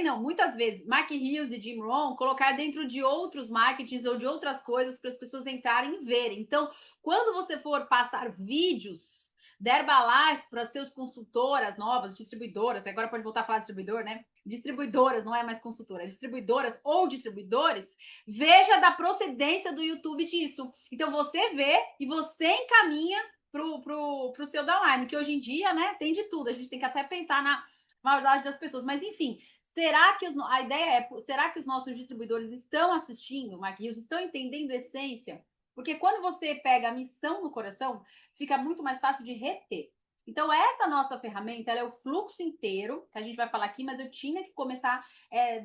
não, muitas vezes, Mark Hills e Jim Rohn colocar dentro de outros marketings ou de outras coisas para as pessoas entrarem e verem. Então, quando você for passar vídeos da Herbalife para seus consultoras novas, distribuidoras, agora pode voltar a falar distribuidor, né? Distribuidoras, não é mais consultora, distribuidoras ou distribuidores, veja da procedência do YouTube disso. Então, você vê e você encaminha pro seu downline, que hoje em dia, né, tem de tudo. A gente tem que até pensar na maldade das pessoas. Mas, enfim, será que a ideia é, será que os nossos distribuidores estão assistindo, Mark Hills, estão entendendo a essência? Porque quando você pega a missão no coração, fica muito mais fácil de reter. Então, essa nossa ferramenta, ela é o fluxo inteiro, que a gente vai falar aqui, mas eu tinha que começar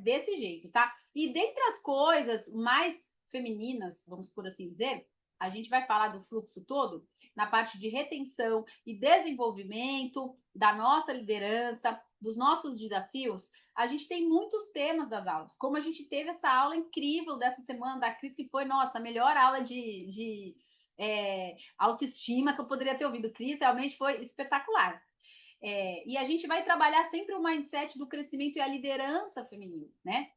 desse jeito, tá? E dentre as coisas mais femininas, vamos por assim dizer, a gente vai falar do fluxo todo na parte de retenção e desenvolvimento da nossa liderança, dos nossos desafios. A gente tem muitos temas das aulas, como a gente teve essa aula incrível dessa semana da Cris, que foi, nossa, a melhor aula de autoestima que eu poderia ter ouvido. Cris, realmente foi espetacular. E a gente vai trabalhar sempre o mindset do crescimento e a liderança feminina, né?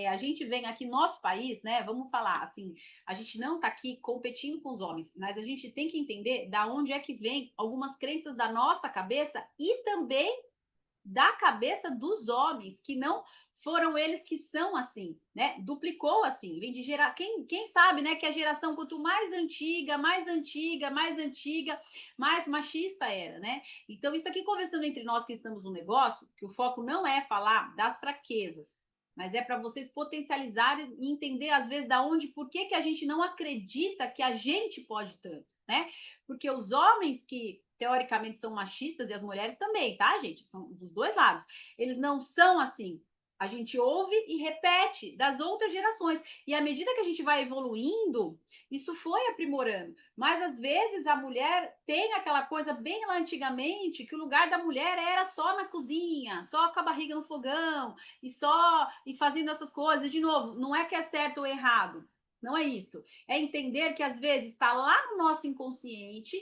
A gente vem aqui no nosso país, né? Vamos falar assim, a gente não está aqui competindo com os homens, mas a gente tem que entender da onde é que vem algumas crenças da nossa cabeça e também da cabeça dos homens, que não foram eles que são assim, né? Duplicou assim, vem de gerar. Quem sabe, né, que a geração quanto mais antiga, mais machista era, né? Então, isso aqui conversando entre nós que estamos no negócio, que o foco não é falar das fraquezas, mas é para vocês potencializarem e entender, às vezes, da onde, por que a gente não acredita que a gente pode tanto, né? Porque os homens que, teoricamente, são machistas, e as mulheres também, tá, gente? São dos dois lados. Eles não são assim. A gente ouve e repete das outras gerações. E à medida que a gente vai evoluindo, isso foi aprimorando. Mas, às vezes, a mulher tem aquela coisa bem lá antigamente, que o lugar da mulher era só na cozinha, só com a barriga no fogão, e fazendo essas coisas. De novo, não é que é certo ou errado. Não é isso. É entender que, às vezes, está lá no nosso inconsciente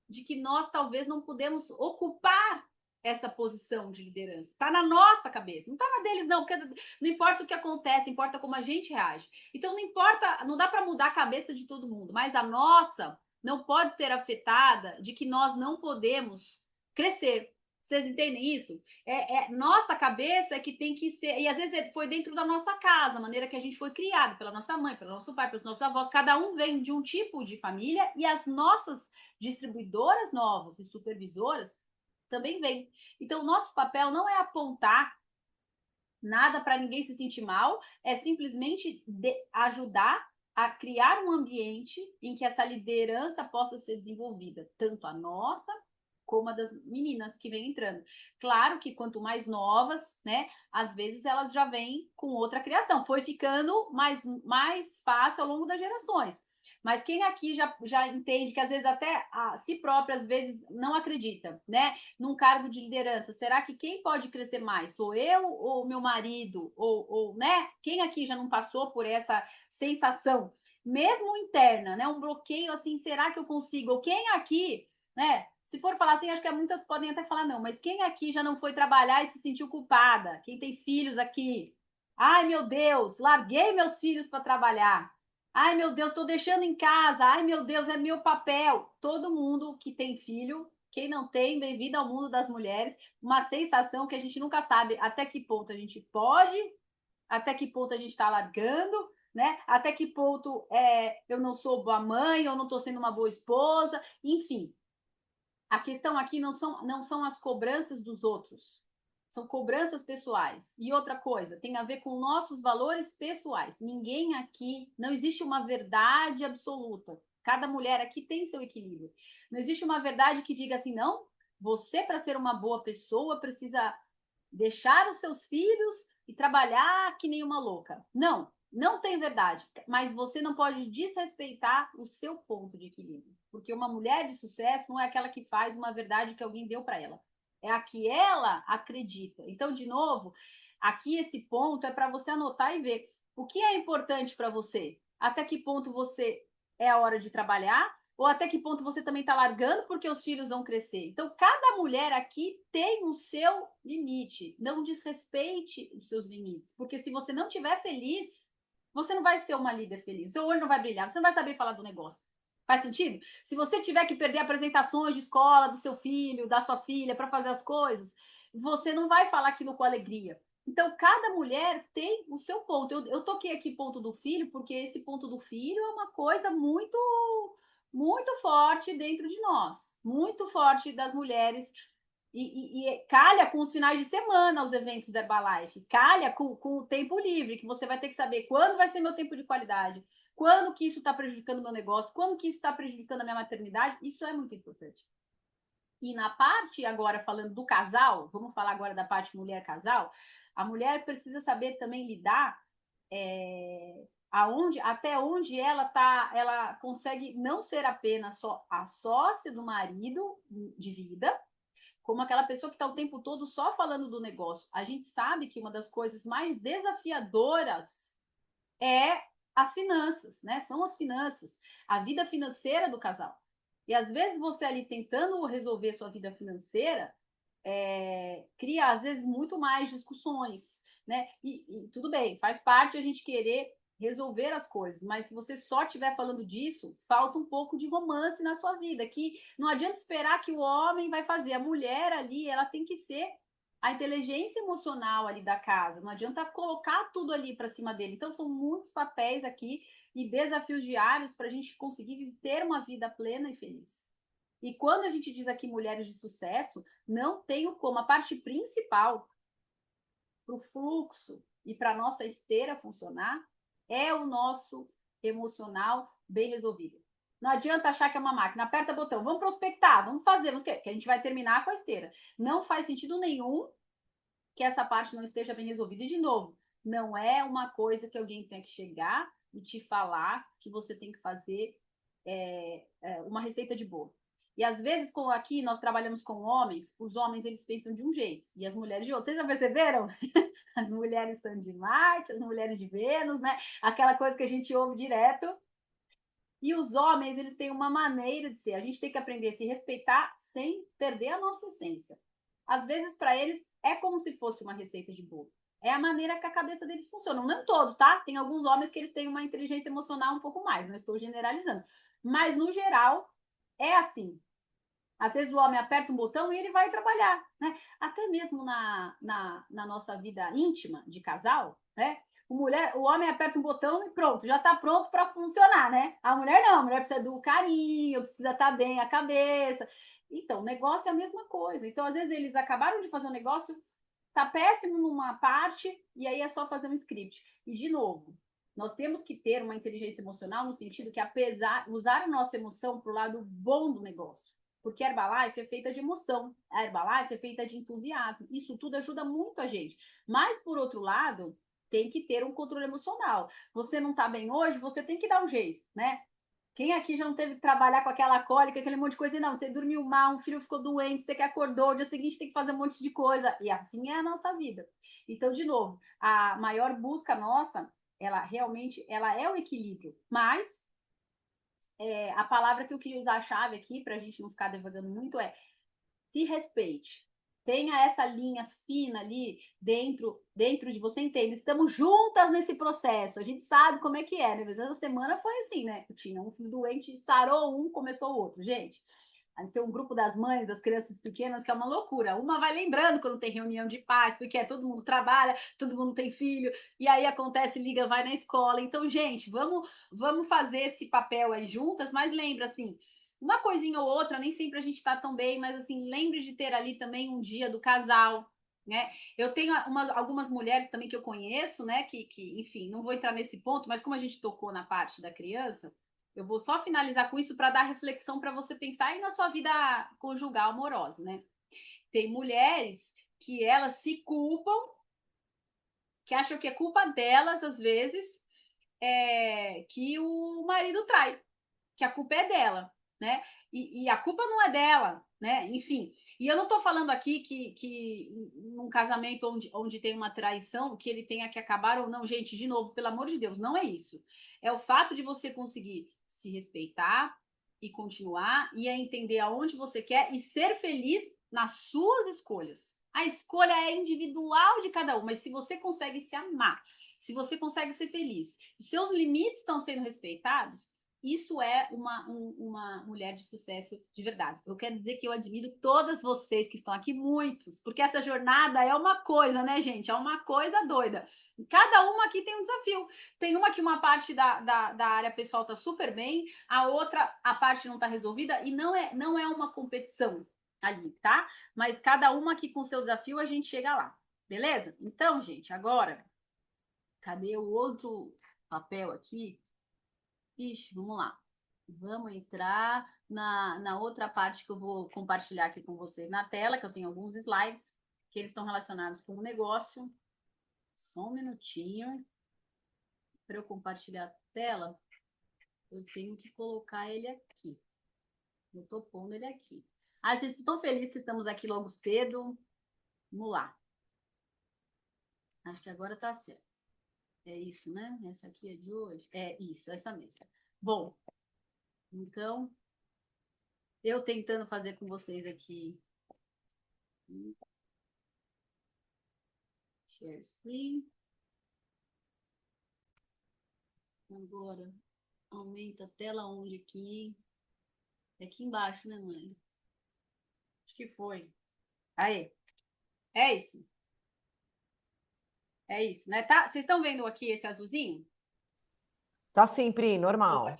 de que nós talvez não podemos ocupar essa posição de liderança. Está na nossa cabeça, não está na deles, não, porque não importa o que acontece, importa como a gente reage. Então, não importa, não dá para mudar a cabeça de todo mundo, mas a nossa não pode ser afetada de que nós não podemos crescer. Vocês entendem isso? Nossa cabeça é que tem que ser, e às vezes foi dentro da nossa casa, a maneira que a gente foi criado, pela nossa mãe, pelo nosso pai, pelos nossos avós, cada um vem de um tipo de família, e as nossas distribuidoras novas e supervisoras também vêm. Então, nosso papel não é apontar nada para ninguém se sentir mal, é simplesmente ajudar a criar um ambiente em que essa liderança possa ser desenvolvida, tanto a nossa como a das meninas que vêm entrando. Claro que quanto mais novas, né, às vezes elas já vêm com outra criação. Foi ficando mais fácil ao longo das gerações. Mas quem aqui já entende que às vezes até a si própria às vezes não acredita, né? Num cargo de liderança, será que quem pode crescer mais? Sou eu ou meu marido? Ou né? Quem aqui já não passou por essa sensação, mesmo interna, né? Um bloqueio assim, será que eu consigo? Ou quem aqui, né? Se for falar assim, acho que muitas podem até falar não, mas quem aqui já não foi trabalhar e se sentiu culpada? Quem tem filhos aqui? Ai, meu Deus, larguei meus filhos para trabalhar. Ai, meu Deus, estou deixando em casa. Ai, meu Deus, é meu papel. Todo mundo que tem filho, quem não tem, bem-vindo ao mundo das mulheres. Uma sensação que a gente nunca sabe até que ponto a gente pode, até que ponto a gente está largando, né? Até que ponto eu não sou boa mãe, eu não estou sendo uma boa esposa, enfim. A questão aqui não são as cobranças dos outros, são cobranças pessoais. E outra coisa, tem a ver com nossos valores pessoais. Ninguém aqui, não existe uma verdade absoluta. Cada mulher aqui tem seu equilíbrio. Não existe uma verdade que diga assim, não, você para ser uma boa pessoa precisa deixar os seus filhos e trabalhar que nem uma louca. Não, não tem verdade. Mas você não pode desrespeitar o seu ponto de equilíbrio. Porque uma mulher de sucesso não é aquela que faz uma verdade que alguém deu para ela. É a que ela acredita. Então, de novo, aqui esse ponto é para você anotar e ver o que é importante para você. Até que ponto você é a hora de trabalhar, ou até que ponto você também está largando porque os filhos vão crescer. Então, cada mulher aqui tem o seu limite. Não desrespeite os seus limites, porque se você não estiver feliz, você não vai ser uma líder feliz. Seu olho não vai brilhar, você não vai saber falar do negócio. Faz sentido? Se você tiver que perder apresentações de escola do seu filho, da sua filha, para fazer as coisas, você não vai falar aquilo com alegria. Então, cada mulher tem o seu ponto. Eu toquei aqui ponto do filho, porque esse ponto do filho é uma coisa muito forte dentro de nós, muito forte das mulheres, e calha com os finais de semana os eventos da Herbalife, calha com o tempo livre, que você vai ter que saber quando vai ser meu tempo de qualidade, quando que isso está prejudicando o meu negócio, quando que isso está prejudicando a minha maternidade, isso é muito importante. E na parte, agora falando do casal, vamos falar agora da parte mulher-casal, a mulher precisa saber também lidar até onde ela consegue não ser apenas só a sócia do marido de vida, como aquela pessoa que está o tempo todo só falando do negócio. A gente sabe que uma das coisas mais desafiadoras é as finanças, né? São as finanças, a vida financeira do casal. E às vezes você ali tentando resolver sua vida financeira, cria às vezes muito mais discussões, né? E tudo bem, faz parte a gente querer resolver as coisas, mas se você só estiver falando disso, falta um pouco de romance na sua vida, que não adianta esperar que o homem vai fazer, a mulher ali, ela tem que ser a inteligência emocional ali da casa, não adianta colocar tudo ali para cima dele. Então são muitos papéis aqui e desafios diários para a gente conseguir ter uma vida plena e feliz. E quando a gente diz aqui mulheres de sucesso, não tem como. A parte principal para o fluxo e para a nossa esteira funcionar é o nosso emocional bem resolvido. Não adianta achar que é uma máquina, aperta botão, vamos prospectar, vamos fazer, que a gente vai terminar com a esteira. Não faz sentido nenhum que essa parte não esteja bem resolvida. E, de novo, não é uma coisa que alguém tem que chegar e te falar que você tem que fazer uma receita de bolo. E às vezes, como aqui nós trabalhamos com homens, os homens eles pensam de um jeito e as mulheres de outro. Vocês já perceberam? As mulheres são de Marte, as mulheres de Vênus, né? Aquela coisa que a gente ouve direto. E os homens, eles têm uma maneira de ser. A gente tem que aprender a se respeitar sem perder a nossa essência. Às vezes, para eles, é como se fosse uma receita de bolo. É a maneira que a cabeça deles funciona. Não todos, tá? Tem alguns homens que eles têm uma inteligência emocional um pouco mais, não estou generalizando. Mas, no geral, é assim. Às vezes o homem aperta um botão e ele vai trabalhar, né? Até mesmo na nossa vida íntima de casal, né? O homem aperta um botão e pronto, já está pronto para funcionar, né? A mulher não, a mulher precisa do carinho, precisa estar bem a cabeça. Então, o negócio é a mesma coisa. Então, às vezes, eles acabaram de fazer um negócio, tá péssimo numa parte, e aí é só fazer um script. E, de novo, nós temos que ter uma inteligência emocional no sentido que, usar a nossa emoção para o lado bom do negócio. Porque a Herbalife é feita de emoção, a Herbalife é feita de entusiasmo. Isso tudo ajuda muito a gente. Mas, por outro lado, tem que ter um controle emocional. Você não está bem hoje, você tem que dar um jeito, né? Quem aqui já não teve que trabalhar com aquela cólica, aquele monte de coisa? Não, você dormiu mal, um filho ficou doente, você que acordou, no dia seguinte tem que fazer um monte de coisa. E assim é a nossa vida. Então, de novo, a maior busca nossa, ela realmente é o equilíbrio. Mas a palavra que eu queria usar a chave aqui, para a gente não ficar devagando muito, é se respeite. Tenha essa linha fina ali dentro de você, entende? Estamos juntas nesse processo. A gente sabe como é que é, né? Mas essa semana foi assim, né? Eu tinha um filho doente, sarou um, começou o outro. Gente, a gente tem um grupo das mães, das crianças pequenas, que é uma loucura. Uma vai lembrando quando tem reunião de pais, porque todo mundo trabalha, todo mundo tem filho, e aí acontece, liga, vai na escola. Então, gente, vamos fazer esse papel aí juntas, mas lembra, assim, uma coisinha ou outra, nem sempre a gente está tão bem, mas assim, lembre de ter ali também um dia do casal, né? Eu tenho algumas mulheres também que eu conheço, né? Que, enfim, não vou entrar nesse ponto, mas como a gente tocou na parte da criança, eu vou só finalizar com isso para dar reflexão para você pensar aí na sua vida conjugal amorosa, né? Tem mulheres que elas se culpam, que acham que é culpa delas, às vezes, que o marido trai, que a culpa é dela, né? E a culpa não é dela, né? Enfim, e eu não estou falando aqui que num casamento onde tem uma traição, que ele tenha que acabar ou não. Gente, de novo, pelo amor de Deus, não é isso. É o fato de você conseguir se respeitar e continuar, e entender aonde você quer e ser feliz nas suas escolhas. A escolha é individual de cada um, mas se você consegue se amar, se você consegue ser feliz, os seus limites estão sendo respeitados, isso é uma mulher de sucesso de verdade. Eu quero dizer que eu admiro todas vocês que estão aqui, muitos, porque essa jornada é uma coisa, né, gente? É uma coisa doida. Cada uma aqui tem um desafio. Tem uma que uma parte da área pessoal está super bem, a outra, a parte não está resolvida, e não é uma competição ali, tá? Mas cada uma aqui com seu desafio, a gente chega lá. Beleza? Então, gente, agora, cadê o outro papel aqui? Ixi, vamos lá. Vamos entrar na outra parte que eu vou compartilhar aqui com vocês na tela, que eu tenho alguns slides que eles estão relacionados com o negócio. Só um minutinho. Para eu compartilhar a tela, eu tenho que colocar ele aqui. Eu estou pondo ele aqui. Ah, vocês estão felizes que estamos aqui logo cedo? Vamos lá. Acho que agora está certo. É isso, né? Essa aqui é de hoje? É isso, essa mesma. Bom, então, eu tentando fazer com vocês aqui. Share screen. Agora, aumenta a tela onde aqui? É aqui embaixo, né, mãe? Acho que foi. Aí, é isso. É isso, né? Tá? Vocês estão vendo aqui esse azulzinho? Tá sim, Pri, Opa. normal.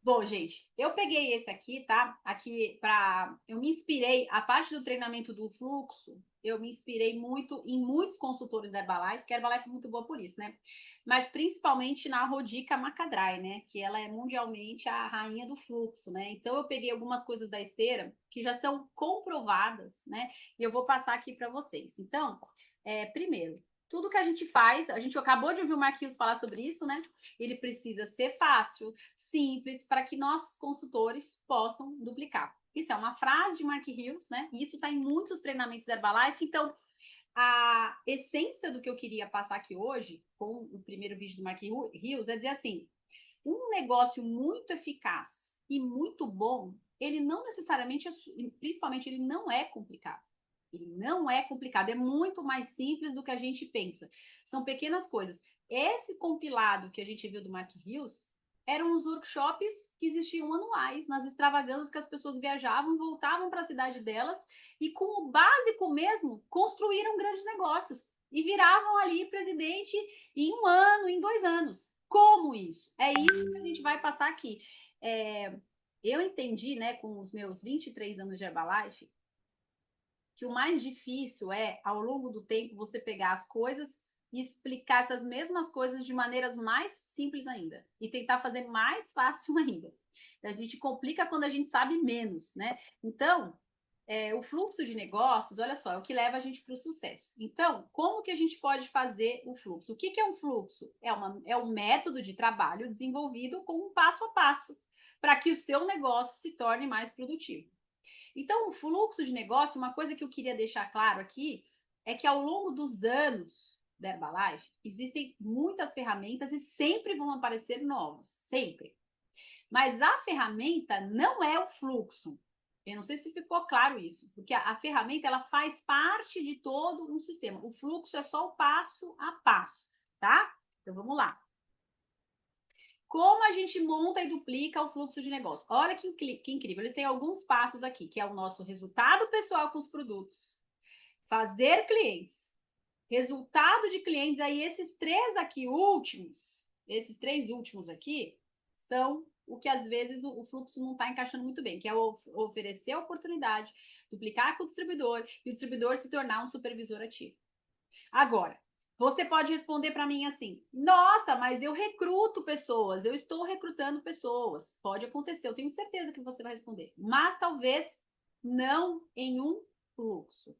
Bom, gente, eu peguei esse aqui, tá? Aqui para, eu me inspirei, a parte do treinamento do fluxo, eu me inspirei muito em muitos consultores da Herbalife, porque a Herbalife é muito boa por isso, né? Mas principalmente na Rodica Macadrai, né? Que ela é mundialmente a rainha do fluxo, né? Então eu peguei algumas coisas da esteira que já são comprovadas, né? E eu vou passar aqui para vocês. Então, primeiro, tudo que a gente faz, a gente acabou de ouvir o Marquinhos falar sobre isso, né? Ele precisa ser fácil, simples, para que nossos consultores possam duplicar. Isso é uma frase de Mark Hills, né? E isso está em muitos treinamentos da Herbalife. Então, a essência do que eu queria passar aqui hoje, com o primeiro vídeo do Mark Hills, é dizer assim: um negócio muito eficaz e muito bom, ele não necessariamente, principalmente, ele não é complicado. Ele não é complicado, é muito mais simples do que a gente pensa. São pequenas coisas. Esse compilado que a gente viu do Mark Hills eram os workshops que existiam anuais, nas extravagâncias que as pessoas viajavam, voltavam para a cidade delas e com o básico mesmo, construíram grandes negócios e viravam ali presidente em 1 ano, em 2 anos. Como isso? É isso que a gente vai passar aqui. Eu entendi, né, com os meus 23 anos de Herbalife, que o mais difícil é, ao longo do tempo, você pegar as coisas e explicar essas mesmas coisas de maneiras mais simples ainda. E tentar fazer mais fácil ainda. A gente complica quando a gente sabe menos, né? Então, o fluxo de negócios, olha só, é o que leva a gente para o sucesso. Então, como que a gente pode fazer o fluxo? O que é um fluxo? É um método de trabalho desenvolvido com um passo a passo para que o seu negócio se torne mais produtivo. Então, o fluxo de negócio, uma coisa que eu queria deixar claro aqui, é que ao longo dos anos da Herbalife, existem muitas ferramentas e sempre vão aparecer novas, sempre. Mas a ferramenta não é o fluxo. Eu não sei se ficou claro isso, porque a ferramenta ela faz parte de todo um sistema. O fluxo é só o passo a passo, tá? Então vamos lá. Como a gente monta e duplica o fluxo de negócio? Olha que incrível. Eles têm alguns passos aqui, que é o nosso resultado pessoal com os produtos, fazer clientes, resultado de clientes. Aí esses três últimos aqui, são o que às vezes o fluxo não está encaixando muito bem, que é oferecer a oportunidade, duplicar com o distribuidor e o distribuidor se tornar um supervisor ativo. Agora, você pode responder para mim assim: nossa, mas eu recruto pessoas, eu estou recrutando pessoas. Pode acontecer, eu tenho certeza que você vai responder, mas talvez não em um fluxo.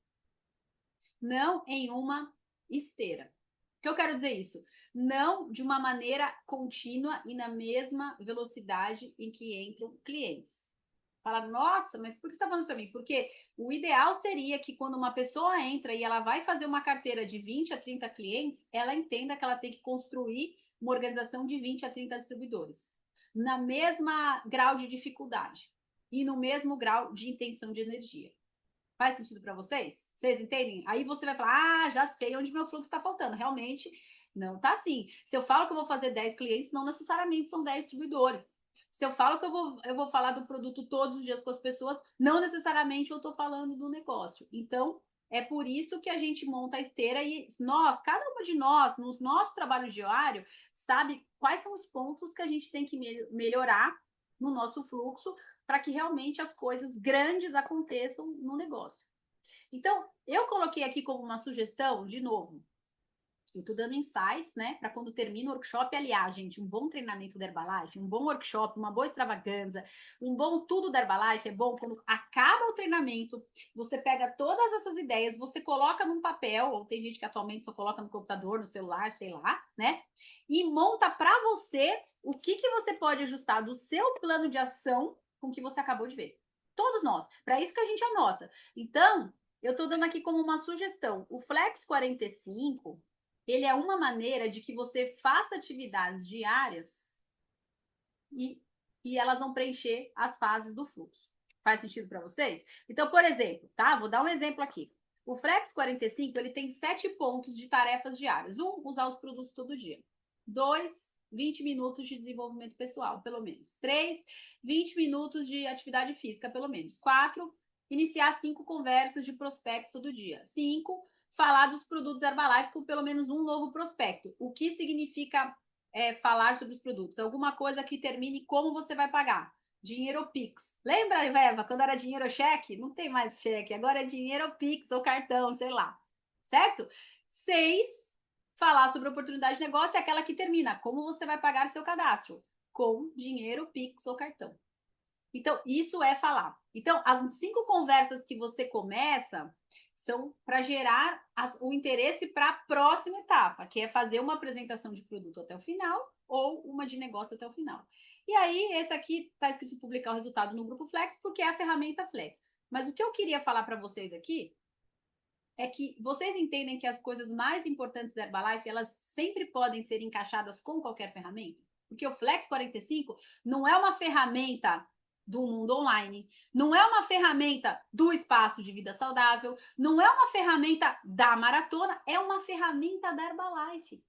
não em uma esteira. O que eu quero dizer isso? Não de uma maneira contínua e na mesma velocidade em que entram clientes. Falar, nossa, mas por que você está falando isso para mim? Porque o ideal seria que quando uma pessoa entra e ela vai fazer uma carteira de 20 a 30 clientes, ela entenda que ela tem que construir uma organização de 20 a 30 distribuidores, na mesma grau de dificuldade e no mesmo grau de intenção de energia. Faz sentido para vocês? Vocês entendem? Aí você vai falar, já sei onde meu fluxo está faltando. Realmente, não está assim. Se eu falo que eu vou fazer 10 clientes, não necessariamente são 10 distribuidores. Se eu falo que eu vou falar do produto todos os dias com as pessoas, não necessariamente eu estou falando do negócio. Então, é por isso que a gente monta a esteira e nós, cada uma de nós, no nosso trabalho diário, sabe quais são os pontos que a gente tem que melhorar no nosso fluxo para que realmente as coisas grandes aconteçam no negócio. Então, eu coloquei aqui como uma sugestão, de novo, eu estou dando insights, né, para quando termina o workshop. Aliás, gente, um bom treinamento da Herbalife, um bom workshop, uma boa extravaganza, um bom tudo da Herbalife é bom quando acaba o treinamento, você pega todas essas ideias, você coloca num papel, ou tem gente que atualmente só coloca no computador, no celular, sei lá, né, e monta para você o que você pode ajustar do seu plano de ação com o que você acabou de ver. Todos nós. Para isso que a gente anota. Então, eu estou dando aqui como uma sugestão. O Flex 45, ele é uma maneira de que você faça atividades diárias e elas vão preencher as fases do fluxo. Faz sentido para vocês? Então, por exemplo, tá? Vou dar um exemplo aqui. O Flex 45, ele tem 7 pontos de tarefas diárias. 1, usar os produtos todo dia. 2, 20 minutos de desenvolvimento pessoal, pelo menos. 3, 20 minutos de atividade física, pelo menos. 4, iniciar 5 conversas de prospectos todo dia. 5, falar dos produtos Herbalife com pelo menos um novo prospecto. O que significa falar sobre os produtos? Alguma coisa que termine como você vai pagar. Dinheiro ou Pix. Lembra, Eva, quando era dinheiro ou cheque? Não tem mais cheque, agora é dinheiro ou Pix ou cartão, sei lá. Certo? 6, falar sobre oportunidade de negócio é aquela que termina como você vai pagar seu cadastro, com dinheiro, Pix ou cartão. Então, isso é falar. Então, as 5 conversas que você começa são para gerar o interesse para a próxima etapa, que é fazer uma apresentação de produto até o final ou uma de negócio até o final. E aí, esse aqui está escrito publicar o resultado no Grupo Flex, porque é a ferramenta Flex. Mas o que eu queria falar para vocês aqui é que vocês entendem que as coisas mais importantes da Herbalife, elas sempre podem ser encaixadas com qualquer ferramenta? Porque o Flex 45 não é uma ferramenta do mundo online, não é uma ferramenta do espaço de vida saudável, não é uma ferramenta da maratona, é uma ferramenta da Herbalife.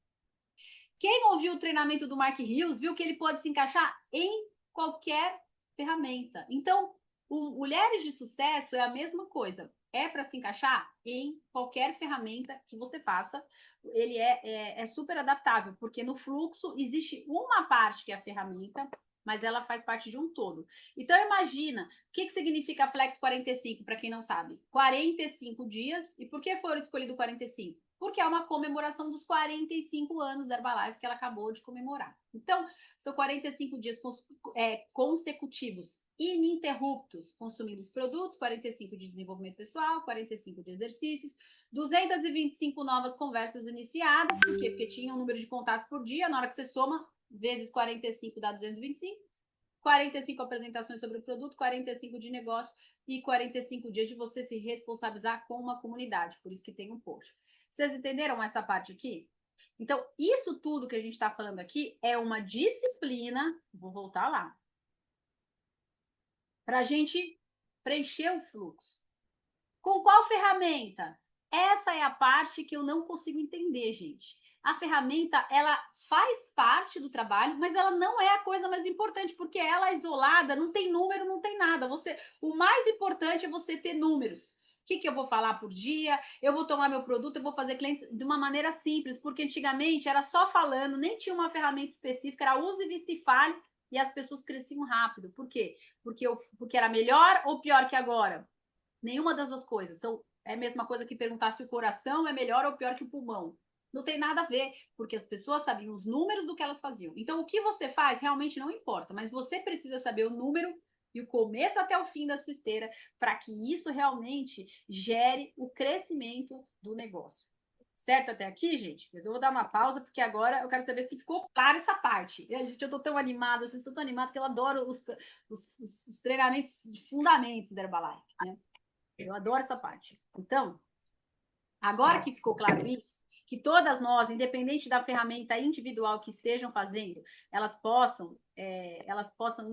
Quem ouviu o treinamento do Mark Hills viu que ele pode se encaixar em qualquer ferramenta. Então, o Mulheres de Sucesso é a mesma coisa. É para se encaixar em qualquer ferramenta que você faça. Ele é super adaptável, porque no fluxo existe uma parte que é a ferramenta, mas ela faz parte de um todo. Então, imagina, o que significa Flex 45, para quem não sabe? 45 dias. E por que foram escolhidos 45? Porque é uma comemoração dos 45 anos da Herbalife que ela acabou de comemorar. Então, são 45 dias consecutivos, ininterruptos, consumindo os produtos, 45 de desenvolvimento pessoal, 45 de exercícios, 225 novas conversas iniciadas. Por quê? Porque tinha um número de contatos por dia, na hora que você soma, vezes 45 dá 225, 45 apresentações sobre o produto, 45 de negócio e 45 dias de você se responsabilizar com uma comunidade. Por isso que tem um post. Vocês entenderam essa parte aqui? Então, isso tudo que a gente está falando aqui é uma disciplina, vou voltar lá, para a gente preencher o fluxo. Com qual ferramenta? Essa é a parte que eu não consigo entender, gente. A ferramenta, ela faz parte do trabalho, mas ela não é a coisa mais importante, porque ela isolada, não tem número, não tem nada. O mais importante é você ter números. O que eu vou falar por dia? Eu vou tomar meu produto, eu vou fazer clientes de uma maneira simples, porque antigamente era só falando, nem tinha uma ferramenta específica, era use, vista e fale, e as pessoas cresciam rápido. Por quê? Porque era melhor ou pior que agora? Nenhuma das duas coisas. É a mesma coisa que perguntar se o coração é melhor ou pior que o pulmão. Não tem nada a ver, porque as pessoas sabiam os números do que elas faziam. Então, o que você faz realmente não importa, mas você precisa saber o número e o começo até o fim da sua esteira, para que isso realmente gere o crescimento do negócio. Certo até aqui, gente? Eu vou dar uma pausa, porque agora eu quero saber se ficou clara essa parte. Gente, eu tô tão animada, eu estou tão animada que eu adoro os treinamentos de fundamentos da Herbalife, né? Eu adoro essa parte. Então, agora que ficou claro isso, que todas nós, independente da ferramenta individual que estejam fazendo, elas possam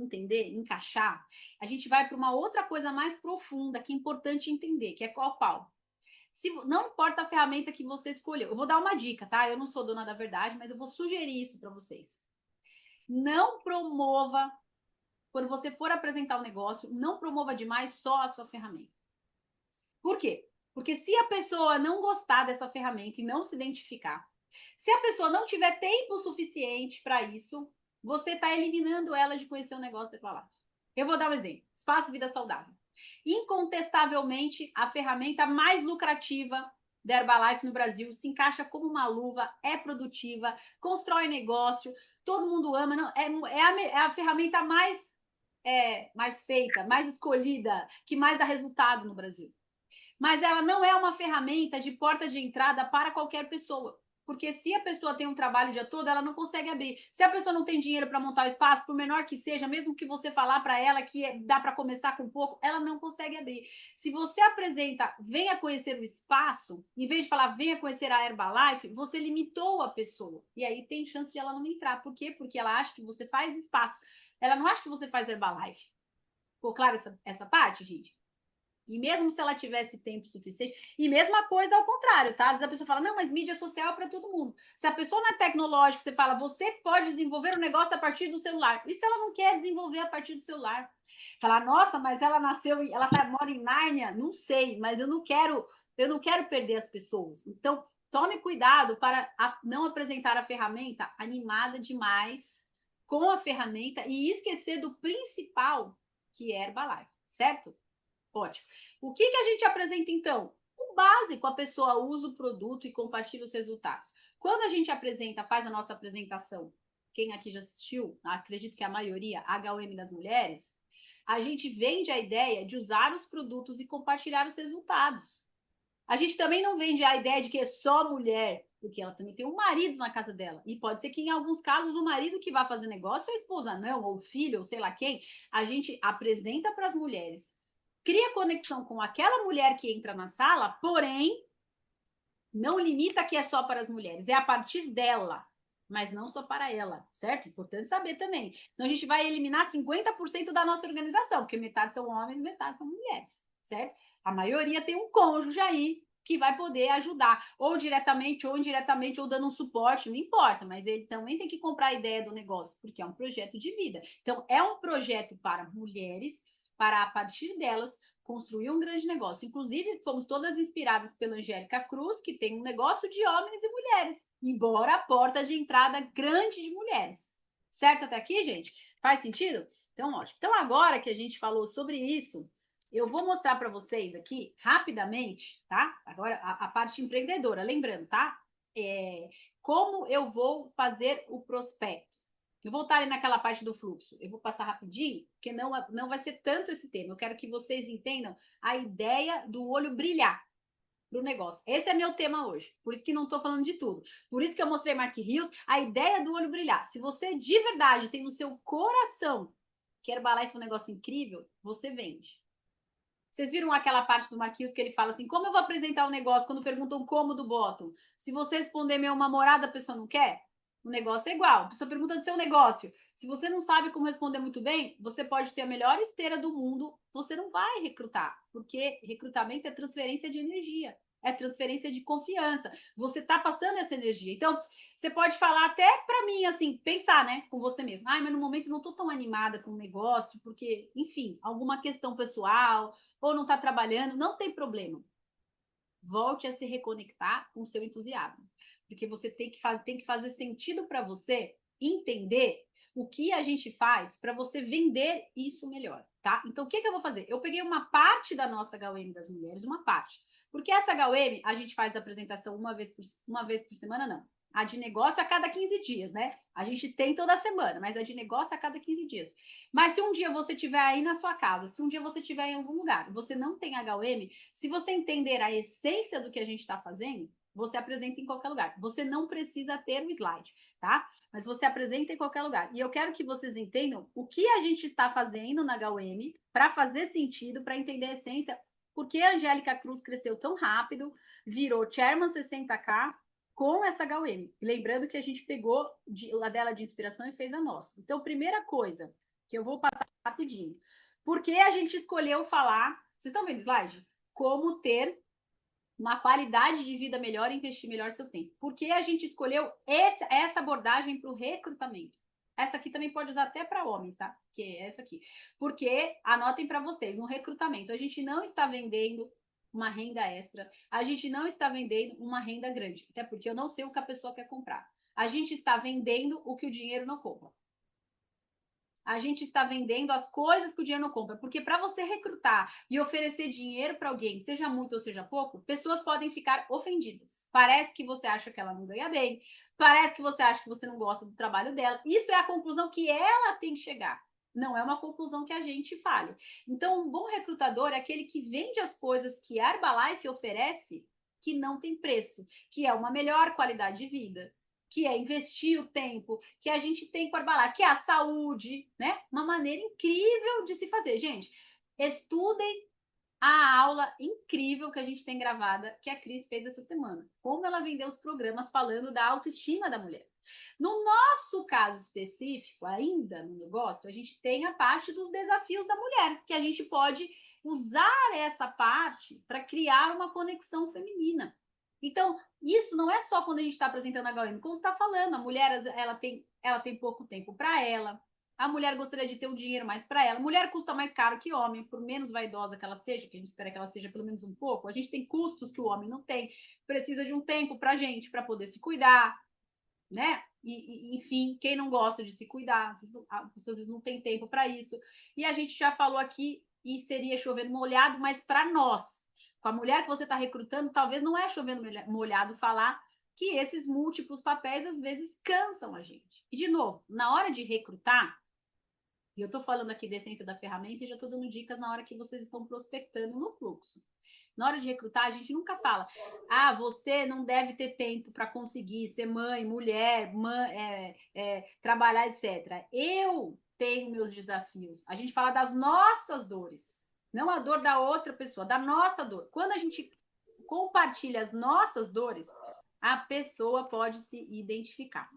entender, encaixar, a gente vai para uma outra coisa mais profunda, que é importante entender, que é qual? Não importa a ferramenta que você escolheu. Eu vou dar uma dica, tá? Eu não sou dona da verdade, mas eu vou sugerir isso para vocês. Não promova, quando você for apresentar um negócio, não promova demais só a sua ferramenta. Por quê? Porque se a pessoa não gostar dessa ferramenta e não se identificar, se a pessoa não tiver tempo suficiente para isso, você está eliminando ela de conhecer o negócio da palavra. Eu vou dar um exemplo. Espaço Vida Saudável. Incontestavelmente, a ferramenta mais lucrativa da Herbalife no Brasil, se encaixa como uma luva, é produtiva, constrói negócio, todo mundo ama, não, é a ferramenta mais feita, mais escolhida, que mais dá resultado no Brasil. Mas ela não é uma ferramenta de porta de entrada para qualquer pessoa. Porque se a pessoa tem um trabalho o dia todo, ela não consegue abrir. Se a pessoa não tem dinheiro para montar o espaço, por menor que seja, mesmo que você falar para ela que dá para começar com pouco, ela não consegue abrir. Se você apresenta, venha conhecer o espaço, em vez de falar venha conhecer a Herbalife, você limitou a pessoa. E aí tem chance de ela não entrar. Por quê? Porque ela acha que você faz espaço. Ela não acha que você faz Herbalife. Ficou claro essa parte, gente? E mesmo se ela tivesse tempo suficiente, e mesma coisa ao contrário, tá? Às vezes a pessoa fala, não, mas mídia social é para todo mundo. Se a pessoa não é tecnológica, você fala, você pode desenvolver um negócio a partir do celular. E se ela não quer desenvolver a partir do celular? Falar, nossa, mas ela mora em Nárnia? Não sei, mas eu não quero perder as pessoas. Então, tome cuidado para não apresentar a ferramenta animada demais com a ferramenta e esquecer do principal, que é Herbalife, certo? Ótimo. O que a gente apresenta, então? O básico, a pessoa usa o produto e compartilha os resultados. Quando a gente faz a nossa apresentação, quem aqui já assistiu, acredito que a maioria, HOM das mulheres, a gente vende a ideia de usar os produtos e compartilhar os resultados. A gente também não vende a ideia de que é só mulher, porque ela também tem um marido na casa dela. E pode ser que, em alguns casos, o marido que vai fazer negócio, a esposa não, ou o filho, ou sei lá quem. A gente apresenta para as mulheres, cria conexão com aquela mulher que entra na sala, porém, não limita que é só para as mulheres, é a partir dela, mas não só para ela, certo? Importante saber também. Senão a gente vai eliminar 50% da nossa organização, porque metade são homens, metade são mulheres, certo? A maioria tem um cônjuge aí que vai poder ajudar, ou diretamente, ou indiretamente, ou dando um suporte, não importa, mas ele também tem que comprar a ideia do negócio, porque é um projeto de vida. Então, é um projeto para mulheres, para, a partir delas, construir um grande negócio. Inclusive, fomos todas inspiradas pela Angélica Cruz, que tem um negócio de homens e mulheres, embora a porta de entrada grande de mulheres. Certo até aqui, gente? Faz sentido? Então, ótimo. Então, agora que a gente falou sobre isso, eu vou mostrar para vocês aqui, rapidamente, tá? Agora, a parte empreendedora, lembrando, tá? Como eu vou fazer o prospecto. Eu vou voltar ali naquela parte do fluxo. Eu vou passar rapidinho, porque não vai ser tanto esse tema. Eu quero que vocês entendam a ideia do olho brilhar para o negócio. Esse é meu tema hoje. Por isso que não estou falando de tudo. Por isso que eu mostrei Mark Rios, a ideia do olho brilhar. Se você de verdade tem no seu coração que Herbalife é um negócio incrível, você vende. Vocês viram aquela parte do Marquinhos que ele fala assim, como eu vou apresentar um negócio quando perguntam como do bottom? Se você responder meu namorado, a pessoa não quer? O negócio é igual. A pessoa pergunta do seu negócio. Se você não sabe como responder muito bem, você pode ter a melhor esteira do mundo, você não vai recrutar, porque recrutamento é transferência de energia, é transferência de confiança. Você está passando essa energia. Então, você pode falar até para mim, assim, pensar, né, com você mesmo. Ai, mas no momento não estou tão animada com o negócio, porque, enfim, alguma questão pessoal, ou não está trabalhando, não tem problema. Volte a se reconectar com o seu entusiasmo. Porque você tem que fazer sentido para você entender o que a gente faz para você vender isso melhor, tá? Então, o que eu vou fazer? Eu peguei uma parte da nossa HOM das mulheres, uma parte. Porque essa HOM, a gente faz a apresentação uma vez por semana, não. A de negócio a cada 15 dias, né? A gente tem toda semana, mas a de negócio a cada 15 dias. Mas se um dia você estiver aí na sua casa, se um dia você estiver em algum lugar, você não tem HUM, se você entender a essência do que a gente está fazendo, você apresenta em qualquer lugar. Você não precisa ter um slide, tá? Mas você apresenta em qualquer lugar. E eu quero que vocês entendam o que a gente está fazendo na HUM para fazer sentido, para entender a essência, porque a Angélica Cruz cresceu tão rápido, virou Chairman 60K, com essa HUM. Lembrando que a gente pegou a dela de inspiração e fez a nossa. Então, primeira coisa que eu vou passar rapidinho. Por que a gente escolheu falar, vocês estão vendo o slide? Como ter uma qualidade de vida melhor e investir melhor seu tempo. Por que a gente escolheu essa abordagem para o recrutamento? Essa aqui também pode usar até para homens, tá? Que é essa aqui. Porque, anotem para vocês, no recrutamento, a gente não está vendendo uma renda extra, a gente não está vendendo uma renda grande, até porque eu não sei o que a pessoa quer comprar. A gente está vendendo o que o dinheiro não compra. A gente está vendendo as coisas que o dinheiro não compra, porque para você recrutar e oferecer dinheiro para alguém, seja muito ou seja pouco, pessoas podem ficar ofendidas. Parece que você acha que ela não ganha bem, parece que você acha que você não gosta do trabalho dela. Isso é a conclusão que ela tem que chegar. Não é uma conclusão que a gente fale. Então, um bom recrutador é aquele que vende as coisas que a Herbalife oferece que não tem preço, que é uma melhor qualidade de vida, que é investir o tempo que a gente tem com a Herbalife, que é a saúde, né? Uma maneira incrível de se fazer. Gente, estudem a aula incrível que a gente tem gravada, que a Cris fez essa semana. Como ela vendeu os programas falando da autoestima da mulher. No nosso caso específico, ainda no negócio, a gente tem a parte dos desafios da mulher, que a gente pode usar essa parte para criar uma conexão feminina. Então, isso não é só quando a gente está apresentando a HUM, como você está falando, a mulher ela tem pouco tempo para ela, a mulher gostaria de ter um dinheiro mais para ela, a mulher custa mais caro que homem, por menos vaidosa que ela seja, que a gente espera que ela seja pelo menos um pouco, a gente tem custos que o homem não tem, precisa de um tempo para a gente, para poder se cuidar, né? Enfim, quem não gosta de se cuidar, as pessoas às vezes não têm tempo para isso, e a gente já falou aqui, e seria chovendo molhado, mas para nós, com a mulher que você está recrutando, talvez não é chovendo molhado falar que esses múltiplos papéis às vezes cansam a gente. E, de novo, na hora de recrutar, e eu estou falando aqui da essência da ferramenta e já estou dando dicas na hora que vocês estão prospectando no fluxo. Na hora de recrutar, a gente nunca fala, você não deve ter tempo para conseguir ser mãe, mulher, trabalhar, etc. Eu tenho meus desafios. A gente fala das nossas dores, não a dor da outra pessoa, da nossa dor. Quando a gente compartilha as nossas dores, a pessoa pode se identificar.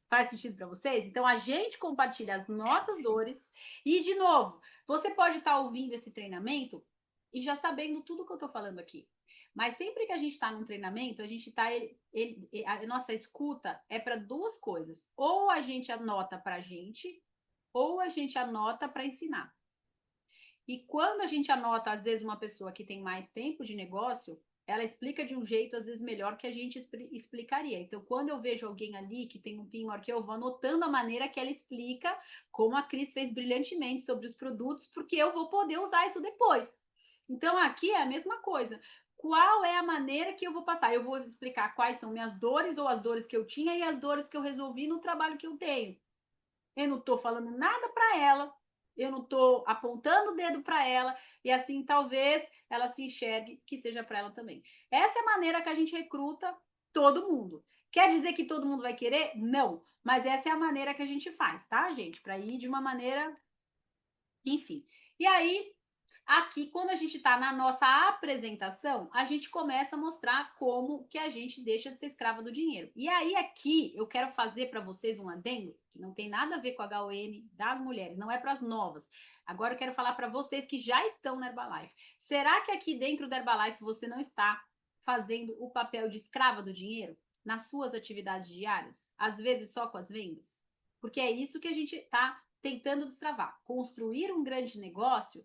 Faz sentido para vocês? Então, a gente compartilha as nossas dores e, de novo, você pode estar ouvindo esse treinamento e já sabendo tudo que eu estou falando aqui. Mas sempre que a gente está num treinamento, a gente está... a nossa escuta é para duas coisas. Ou a gente anota para a gente, ou a gente anota para ensinar. E quando a gente anota, às vezes, uma pessoa que tem mais tempo de negócio, ela explica de um jeito, às vezes, melhor que a gente explicaria. Então, quando eu vejo alguém ali que tem um pouquinho maior que eu vou anotando a maneira que ela explica, como a Cris fez brilhantemente sobre os produtos, porque eu vou poder usar isso depois. Então, aqui é a mesma coisa. Qual é a maneira que eu vou passar? Eu vou explicar quais são minhas dores ou as dores que eu tinha e as dores que eu resolvi no trabalho que eu tenho. Eu não estou falando nada para ela, eu não estou apontando o dedo para ela, e assim talvez ela se enxergue que seja para ela também. Essa é a maneira que a gente recruta todo mundo. Quer dizer que todo mundo vai querer? Não. Mas essa é a maneira que a gente faz, tá, gente? Para ir de uma maneira... Enfim. E aí, aqui, quando a gente está na nossa apresentação, a gente começa a mostrar como que a gente deixa de ser escrava do dinheiro. E aí, aqui, eu quero fazer para vocês um adendo, que não tem nada a ver com a HUM das mulheres, não é para as novas. Agora eu quero falar para vocês que já estão na Herbalife. Será que aqui dentro da Herbalife você não está fazendo o papel de escrava do dinheiro nas suas atividades diárias? Às vezes só com as vendas? Porque é isso que a gente está tentando destravar. Construir um grande negócio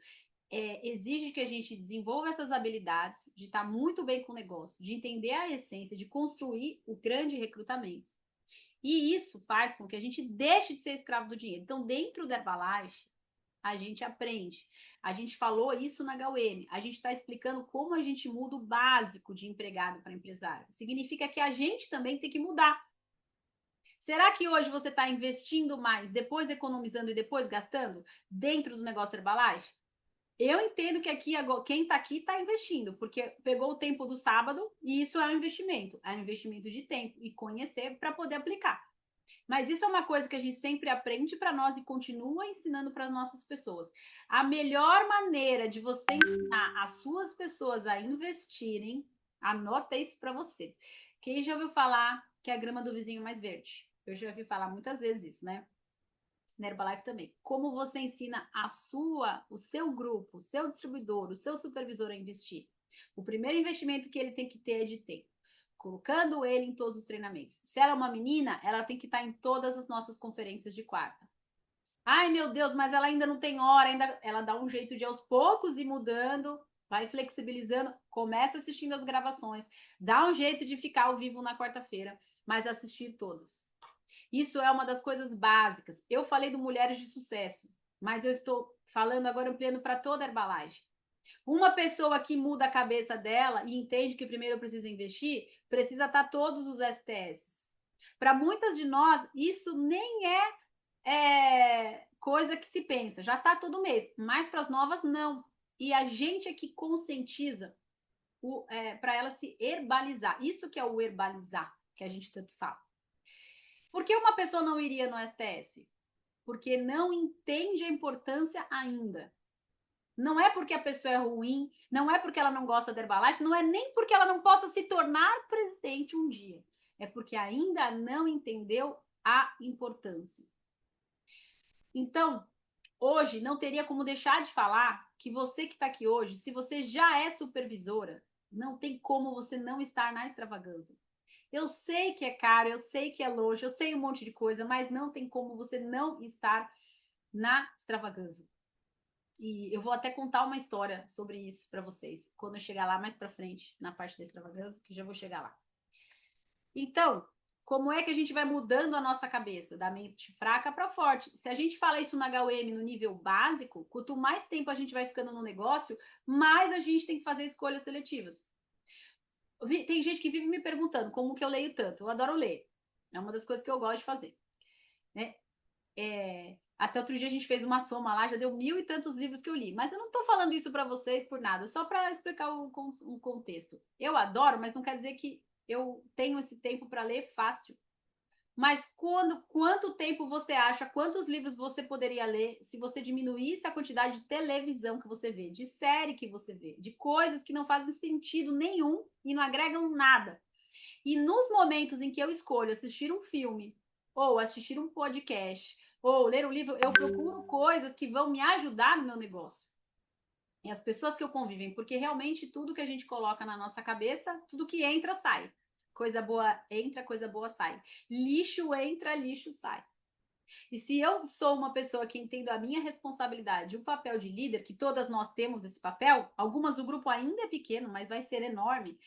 exige que a gente desenvolva essas habilidades de estar muito bem com o negócio, de entender a essência, de construir o grande recrutamento. E isso faz com que a gente deixe de ser escravo do dinheiro. Então, dentro da Herbalife, a gente aprende. A gente falou isso na HUM. A gente está explicando como a gente muda o básico de empregado para empresário. Significa que a gente também tem que mudar. Será que hoje você está investindo mais, depois economizando e depois gastando dentro do negócio Herbalife? Eu entendo que aqui quem está aqui está investindo, porque pegou o tempo do sábado e isso é um investimento. É um investimento de tempo e conhecer para poder aplicar. Mas isso é uma coisa que a gente sempre aprende para nós e continua ensinando para as nossas pessoas. A melhor maneira de você ensinar as suas pessoas a investirem, anota isso para você. Quem já ouviu falar que a grama do vizinho é mais verde? Eu já ouvi falar muitas vezes isso, né? Na Herbalife também. Como você ensina o seu grupo, o seu distribuidor, o seu supervisor a investir? O primeiro investimento que ele tem que ter é de tempo, colocando ele em todos os treinamentos. Se ela é uma menina, ela tem que estar em todas as nossas conferências de quarta. Ai, meu Deus, mas ela ainda não tem hora, ela dá um jeito de aos poucos ir mudando, vai flexibilizando, começa assistindo as gravações, dá um jeito de ficar ao vivo na quarta-feira, mas assistir todas. Isso é uma das coisas básicas. Eu falei do Mulheres de Sucesso, mas eu estou falando agora, ampliando para toda a Herbalife. Uma pessoa que muda a cabeça dela e entende que primeiro precisa investir, precisa estar todos os STS. Para muitas de nós, isso nem é coisa que se pensa, já está todo mês, mas para as novas, não. E a gente é que conscientiza para ela se herbalizar. Isso que é o herbalizar, que a gente tanto fala. Por que uma pessoa não iria no STS? Porque não entende a importância ainda. Não é porque a pessoa é ruim, não é porque ela não gosta da Herbalife, não é nem porque ela não possa se tornar presidente um dia. É porque ainda não entendeu a importância. Então, hoje não teria como deixar de falar que você que está aqui hoje, se você já é supervisora, não tem como você não estar na extravagância. Eu sei que é caro, eu sei que é longe, eu sei um monte de coisa, mas não tem como você não estar na extravagância. E eu vou até contar uma história sobre isso para vocês, quando eu chegar lá mais para frente, na parte da extravagância, que já vou chegar lá. Então, como é que a gente vai mudando a nossa cabeça, da mente fraca para forte? Se a gente fala isso na HUM no nível básico, quanto mais tempo a gente vai ficando no negócio, mais a gente tem que fazer escolhas seletivas. Tem gente que vive me perguntando como que eu leio tanto. Eu adoro ler. É uma das coisas que eu gosto de fazer. Né? Até outro dia a gente fez uma soma lá, já deu 1000 e tantos livros que eu li. Mas eu não estou falando isso para vocês por nada, só para explicar o contexto. Eu adoro, mas não quer dizer que eu tenho esse tempo para ler fácil. Mas quanto tempo você acha, quantos livros você poderia ler se você diminuísse a quantidade de televisão que você vê, de série que você vê, de coisas que não fazem sentido nenhum e não agregam nada? E nos momentos em que eu escolho assistir um filme, ou assistir um podcast, ou ler um livro, eu procuro coisas que vão me ajudar no meu negócio. E as pessoas que eu convivem, porque realmente tudo que a gente coloca na nossa cabeça, tudo que entra, sai. Coisa boa entra, coisa boa sai. Lixo entra, lixo sai. E se eu sou uma pessoa que entendo a minha responsabilidade, o papel de líder, que todas nós temos esse papel, algumas do grupo ainda é pequeno, mas vai ser enorme,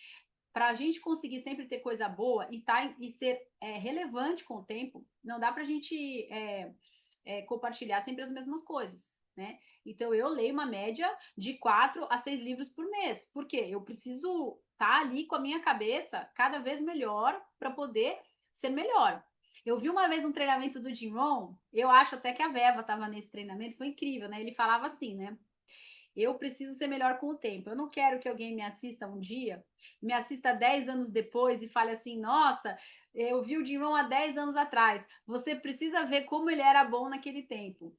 para a gente conseguir sempre ter coisa boa e ser relevante com o tempo, não dá para a gente compartilhar sempre as mesmas coisas. Né? Então, eu leio uma média de 4 a 6 livros por mês. Por quê? Eu preciso estar ali com a minha cabeça cada vez melhor para poder ser melhor. Eu vi uma vez um treinamento do Jim Rohn, eu acho até que a Veva estava nesse treinamento, foi incrível, né? Ele falava assim, né? Eu preciso ser melhor com o tempo. Eu não quero que alguém me assista um dia, me assista 10 anos depois e fale assim, nossa, eu vi o Jim Rohn há 10 anos atrás. Você precisa ver como ele era bom naquele tempo.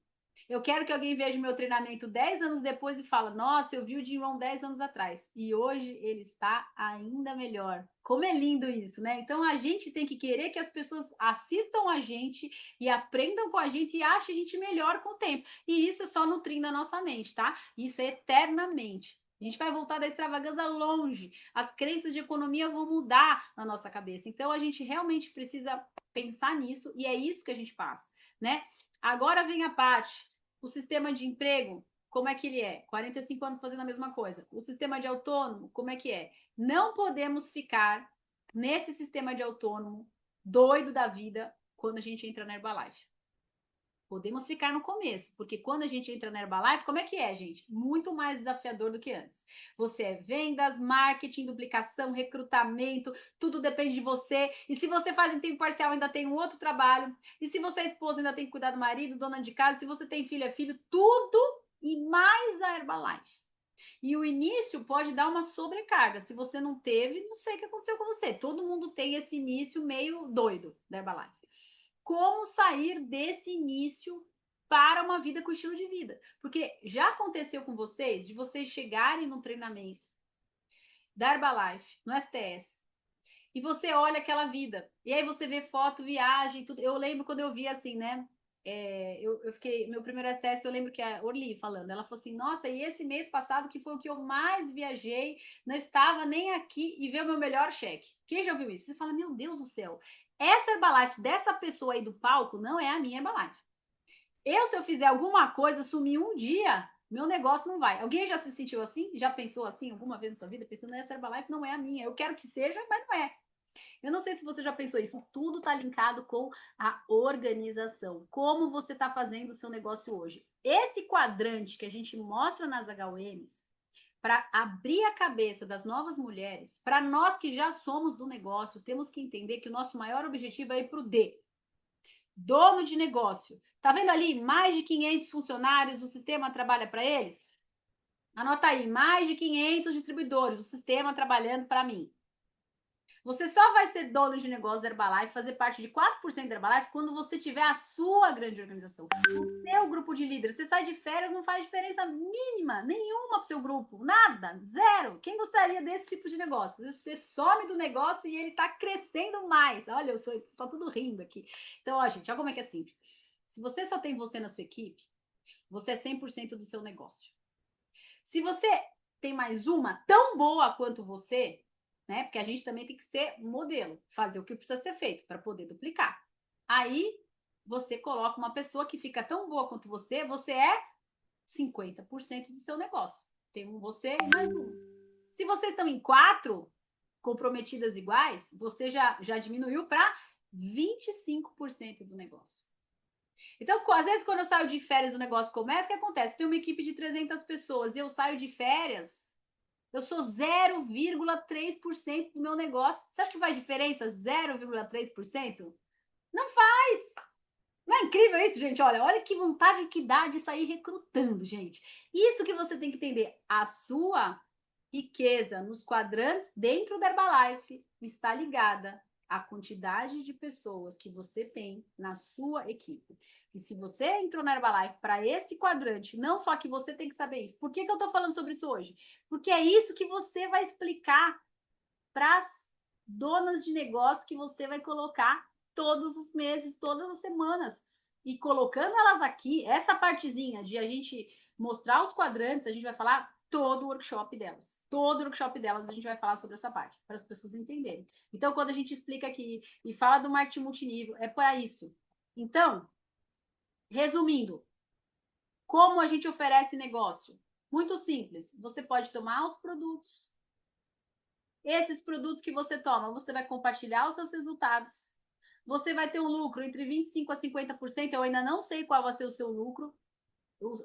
Eu quero que alguém veja o meu treinamento 10 anos depois e fala, nossa, eu vi o Jim Rohn 10 anos atrás. E hoje ele está ainda melhor. Como é lindo isso, né? Então a gente tem que querer que as pessoas assistam a gente e aprendam com a gente e achem a gente melhor com o tempo. E isso é só nutrindo a nossa mente, tá? Isso é eternamente. A gente vai voltar da extravagância longe. As crenças de economia vão mudar na nossa cabeça. Então a gente realmente precisa pensar nisso e é isso que a gente faz, né? Agora vem a parte. O sistema de emprego, como é que ele é? 45 anos fazendo a mesma coisa. O sistema de autônomo, como é que é? Não podemos ficar nesse sistema de autônomo doido da vida quando a gente entra na Herbalife. Podemos ficar no começo, porque quando a gente entra na Herbalife, como é que é, gente? Muito mais desafiador do que antes. Você é vendas, marketing, duplicação, recrutamento, tudo depende de você. E se você faz em tempo parcial, ainda tem um outro trabalho. E se você é esposa, ainda tem que cuidar do marido, dona de casa. Se você tem filho, é filho, tudo e mais a Herbalife. E o início pode dar uma sobrecarga. Se você não teve, não sei o que aconteceu com você. Todo mundo tem esse início meio doido da Herbalife. Como sair desse início para uma vida com estilo de vida? Porque já aconteceu com vocês, de vocês chegarem no treinamento da Herbalife, no STS, e você olha aquela vida, e aí você vê foto, viagem, tudo. Eu lembro quando eu vi assim, né? Eu fiquei, meu primeiro STS, eu lembro que a Orly falando, ela falou assim, nossa, e esse mês passado, que foi o que eu mais viajei, não estava nem aqui e veio o meu melhor cheque. Quem já viu isso? Você fala, meu Deus do céu, essa Herbalife dessa pessoa aí do palco não é a minha Herbalife. Se eu fizer alguma coisa, sumir um dia, meu negócio não vai. Alguém já se sentiu assim? Já pensou assim alguma vez na sua vida? Pensando, essa Herbalife não é a minha. Eu quero que seja, mas não é. Eu não sei se você já pensou isso, tudo está linkado com a organização. Como você está fazendo o seu negócio hoje? Esse quadrante que a gente mostra nas HUMs, para abrir a cabeça das novas mulheres, para nós que já somos do negócio, temos que entender que o nosso maior objetivo é ir para o D. Dono de negócio. Tá vendo ali? Mais de 500 funcionários, o sistema trabalha para eles? Anota aí, mais de 500 distribuidores, o sistema trabalhando para mim. Você só vai ser dono de negócio da Herbalife, fazer parte de 4% da Herbalife, quando você tiver a sua grande organização, o seu grupo de líderes. Você sai de férias, não faz diferença mínima, nenhuma para o seu grupo, nada, zero. Quem gostaria desse tipo de negócio? Você some do negócio e ele está crescendo mais. Olha, eu sou só tudo rindo aqui. Então, ó, gente, olha como é que é simples. Se você só tem você na sua equipe, você é 100% do seu negócio. Se você tem mais uma tão boa quanto você, né? Porque a gente também tem que ser modelo, fazer o que precisa ser feito para poder duplicar. Aí você coloca uma pessoa que fica tão boa quanto você é 50% do seu negócio. Tem um você e mais um. Se vocês estão em 4 comprometidas iguais, você já diminuiu para 25% do negócio. Então, às vezes, quando eu saio de férias, o negócio começa, o que acontece? Tem uma equipe de 300 pessoas e eu saio de férias, eu sou 0,3% do meu negócio. Você acha que faz diferença 0,3%? Não faz! Não é incrível isso, gente? Olha que vontade que dá de sair recrutando, gente. Isso que você tem que entender. A sua riqueza nos quadrantes dentro da Herbalife está ligada à quantidade de pessoas que você tem na sua equipe. E se você entrou na Herbalife para esse quadrante, não só que você tem que saber isso. Por que eu estou falando sobre isso hoje? Porque é isso que você vai explicar para as donas de negócio que você vai colocar todos os meses, todas as semanas. E colocando elas aqui, essa partezinha de a gente mostrar os quadrantes, a gente vai falar todo o workshop delas. Todo o workshop delas a gente vai falar sobre essa parte, para as pessoas entenderem. Então, quando a gente explica aqui e fala do marketing multinível, é para isso. Então, resumindo, como a gente oferece negócio? Muito simples. Você pode tomar os produtos. Esses produtos que você toma, você vai compartilhar os seus resultados. Você vai ter um lucro entre 25% a 50%. Eu ainda não sei qual vai ser o seu lucro,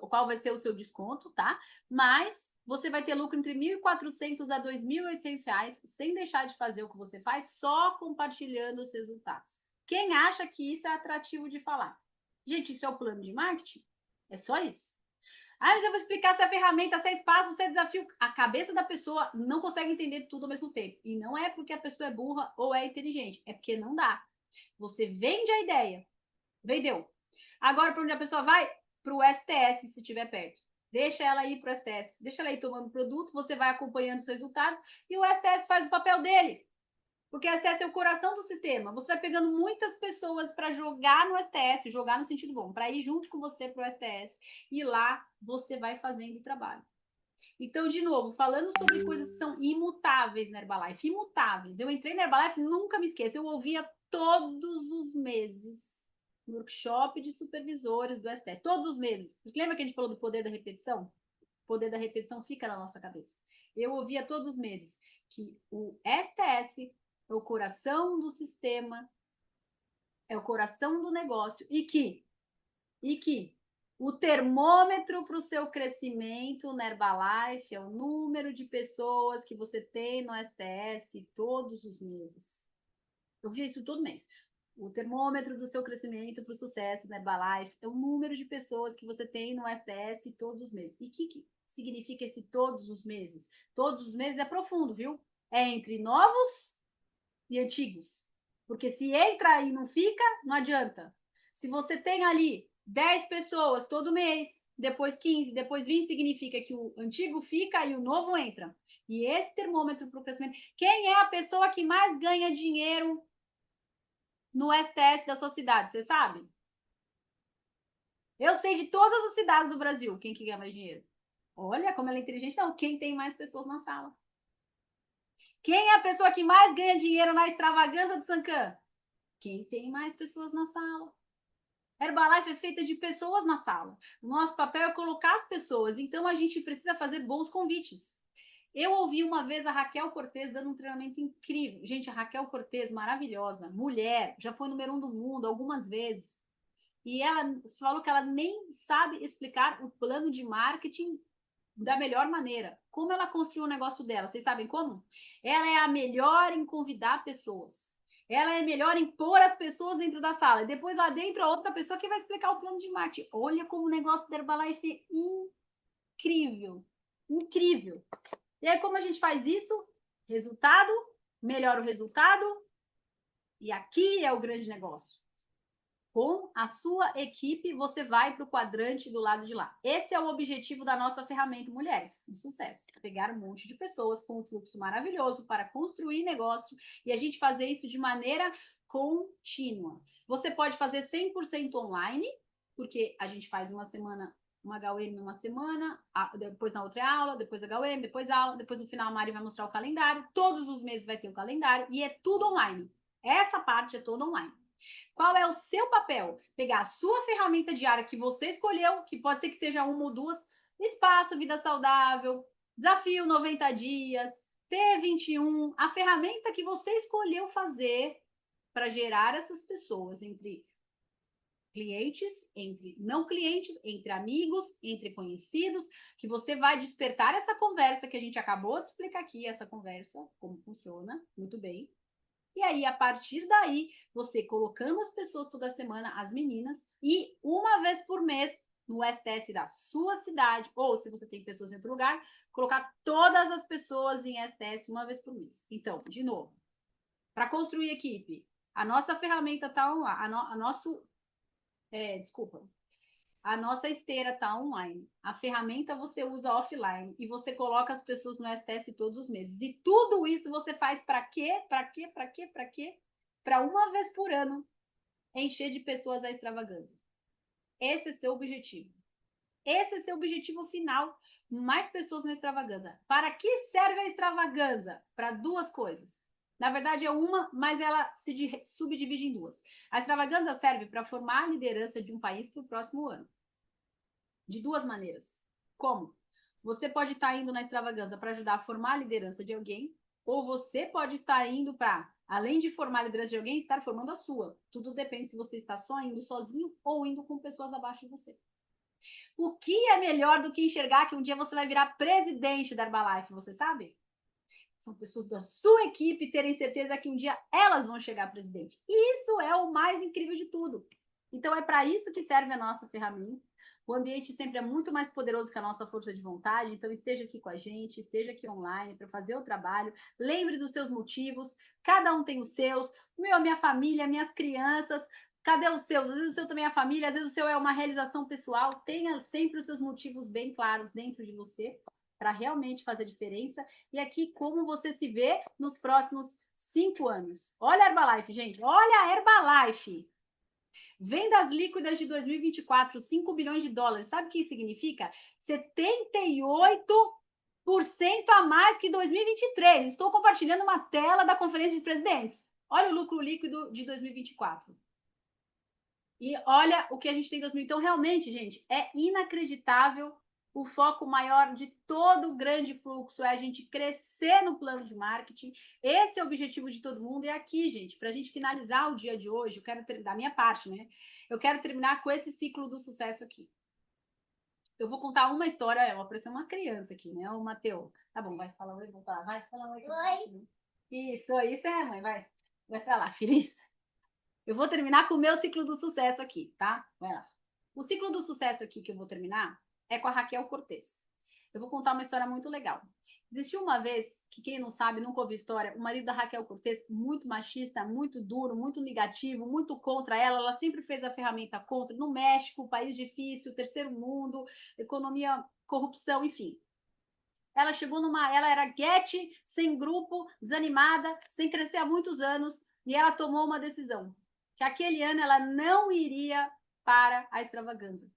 qual vai ser o seu desconto, tá? Mas você vai ter lucro entre R$ 1.400 a R$ 2.800, sem deixar de fazer o que você faz, só compartilhando os resultados. Quem acha que isso é atrativo de falar? Gente, isso é o plano de marketing? É só isso. Mas eu vou explicar se a ferramenta, 6 passos, se é desafio. A cabeça da pessoa não consegue entender tudo ao mesmo tempo. E não é porque a pessoa é burra ou é inteligente, é porque não dá. Você vende a ideia. Vendeu. Agora, para onde a pessoa vai? Para o STS, se estiver perto. Deixa ela ir para o STS. Deixa ela ir tomando produto, você vai acompanhando os resultados e o STS faz o papel dele. Porque o STS é o coração do sistema. Você vai pegando muitas pessoas para jogar no STS, jogar no sentido bom, para ir junto com você para o STS. E lá você vai fazendo o trabalho. Então, de novo, falando sobre coisas que são imutáveis na Herbalife. Imutáveis. Eu entrei na Herbalife, nunca me esqueço. Eu ouvia todos os meses no workshop de supervisores do STS. Todos os meses. Você lembra que a gente falou do poder da repetição? O poder da repetição fica na nossa cabeça. Eu ouvia todos os meses que o STS é o coração do sistema, é o coração do negócio e que E que o termômetro para o seu crescimento na Herbalife é o número de pessoas que você tem no STS todos os meses. Eu vi isso todo mês. O termômetro do seu crescimento para o sucesso na Herbalife é o número de pessoas que você tem no STS todos os meses. E o que significa esse todos os meses? Todos os meses é profundo, viu? É entre novos e antigos. Porque se entra e não fica, não adianta. Se você tem ali 10 pessoas todo mês, depois 15, depois 20, significa que o antigo fica e o novo entra. E esse termômetro para o crescimento... Quem é a pessoa que mais ganha dinheiro no STS da sua cidade, você sabe? Eu sei de todas as cidades do Brasil quem que ganha mais dinheiro. Olha como ela é inteligente. Não, quem tem mais pessoas na sala. Quem é a pessoa que mais ganha dinheiro na extravagância do Sancan? Quem tem mais pessoas na sala. Herbalife é feita de pessoas na sala. O nosso papel é colocar as pessoas. Então, a gente precisa fazer bons convites. Eu ouvi uma vez a Raquel Cortez dando um treinamento incrível. Gente, a Raquel Cortez, maravilhosa, mulher, já foi número 1 do mundo algumas vezes. E ela falou que ela nem sabe explicar o plano de marketing da melhor maneira. Como ela construiu o negócio dela? Vocês sabem como? Ela é a melhor em convidar pessoas. Ela é melhor em pôr as pessoas dentro da sala. E depois lá dentro a outra pessoa que vai explicar o plano de marketing. Olha como o negócio da Herbalife é incrível. Incrível. E aí como a gente faz isso? Resultado, melhora o resultado. E aqui é o grande negócio. Com a sua equipe, você vai para o quadrante do lado de lá. Esse é o objetivo da nossa ferramenta Mulheres de Sucesso. Pegar um monte de pessoas com um fluxo maravilhoso para construir negócio e a gente fazer isso de maneira contínua. Você pode fazer 100% online, porque a gente faz uma semana, uma HUM numa semana, depois na outra aula, depois HUM, depois aula, depois no final a Mari vai mostrar o calendário. Todos os meses vai ter o calendário e é tudo online. Essa parte é toda online. Qual é o seu papel? Pegar a sua ferramenta diária que você escolheu, que pode ser que seja uma ou duas, espaço, vida saudável, desafio 90 dias, T21, a ferramenta que você escolheu fazer para gerar essas pessoas entre clientes, entre não clientes, entre amigos, entre conhecidos, que você vai despertar essa conversa que a gente acabou de explicar aqui, essa conversa, como funciona, muito bem. E aí, a partir daí, você colocando as pessoas toda semana, as meninas, e uma vez por mês, no STS da sua cidade, ou se você tem pessoas em outro lugar, colocar todas as pessoas em STS uma vez por mês. Então, de novo, para construir equipe, a nossa ferramenta está online, a nossa esteira está online. A ferramenta você usa offline e você coloca as pessoas no STS todos os meses. E tudo isso você faz para quê? Para quê? Para quê? Para quê? Para uma vez por ano encher de pessoas a extravagância. Esse é seu objetivo. Esse é seu objetivo final. Mais pessoas na extravagância. Para que serve a extravagância? Para duas coisas. Na verdade é uma, mas ela se subdivide em duas. A extravagância serve para formar a liderança de um país para o próximo ano. De duas maneiras. Como? Você pode estar indo na extravagância para ajudar a formar a liderança de alguém, ou você pode estar indo para, além de formar a liderança de alguém, estar formando a sua. Tudo depende se você está só indo sozinho ou indo com pessoas abaixo de você. O que é melhor do que enxergar que um dia você vai virar presidente da Herbalife, você sabe? São pessoas da sua equipe terem certeza que um dia elas vão chegar a presidente. Isso é o mais incrível de tudo. Então, é para isso que serve a nossa ferramenta. O ambiente sempre é muito mais poderoso que a nossa força de vontade, então esteja aqui com a gente, esteja aqui online para fazer o trabalho. Lembre dos seus motivos, cada um tem os seus. O meu, a minha família, minhas crianças, cadê os seus? Às vezes o seu também é a família, às vezes o seu é uma realização pessoal. Tenha sempre os seus motivos bem claros dentro de você para realmente fazer diferença. E aqui, como você se vê nos próximos 5 anos. Olha a Herbalife, gente, olha a Herbalife. Vendas líquidas de 2024, 5 bilhões de dólares. Sabe o que isso significa? 78% a mais que 2023. Estou compartilhando uma tela da Conferência de Presidentes. Olha o lucro líquido de 2024. E olha o que a gente tem em 2000. Então, realmente, gente, é inacreditável O foco maior de todo o grande fluxo é a gente crescer no plano de marketing. Esse é o objetivo de todo mundo. E aqui, gente, para a gente finalizar o dia de hoje, eu quero terminar a minha parte, né? Eu quero terminar com esse ciclo do sucesso aqui. Eu vou contar uma história, vai parecer uma criança aqui, né? O Matheus. Tá bom, vai falar oi, vou falar. Vai falar oi. Oi. Isso é, mãe, vai. Vai pra lá, filho, isso. Eu vou terminar com o meu ciclo do sucesso aqui, tá? Vai lá. O ciclo do sucesso aqui que eu vou terminar é com a Raquel Cortez. Eu vou contar uma história muito legal. Existiu uma vez, que quem não sabe, nunca ouviu história, o marido da Raquel Cortez, muito machista, muito duro, muito negativo, muito contra ela. Ela sempre fez a ferramenta contra. No México, país difícil, terceiro mundo, economia, corrupção, enfim. Ela chegou ela era guete, sem grupo, desanimada, sem crescer há muitos anos, e ela tomou uma decisão, que aquele ano ela não iria para a extravaganza.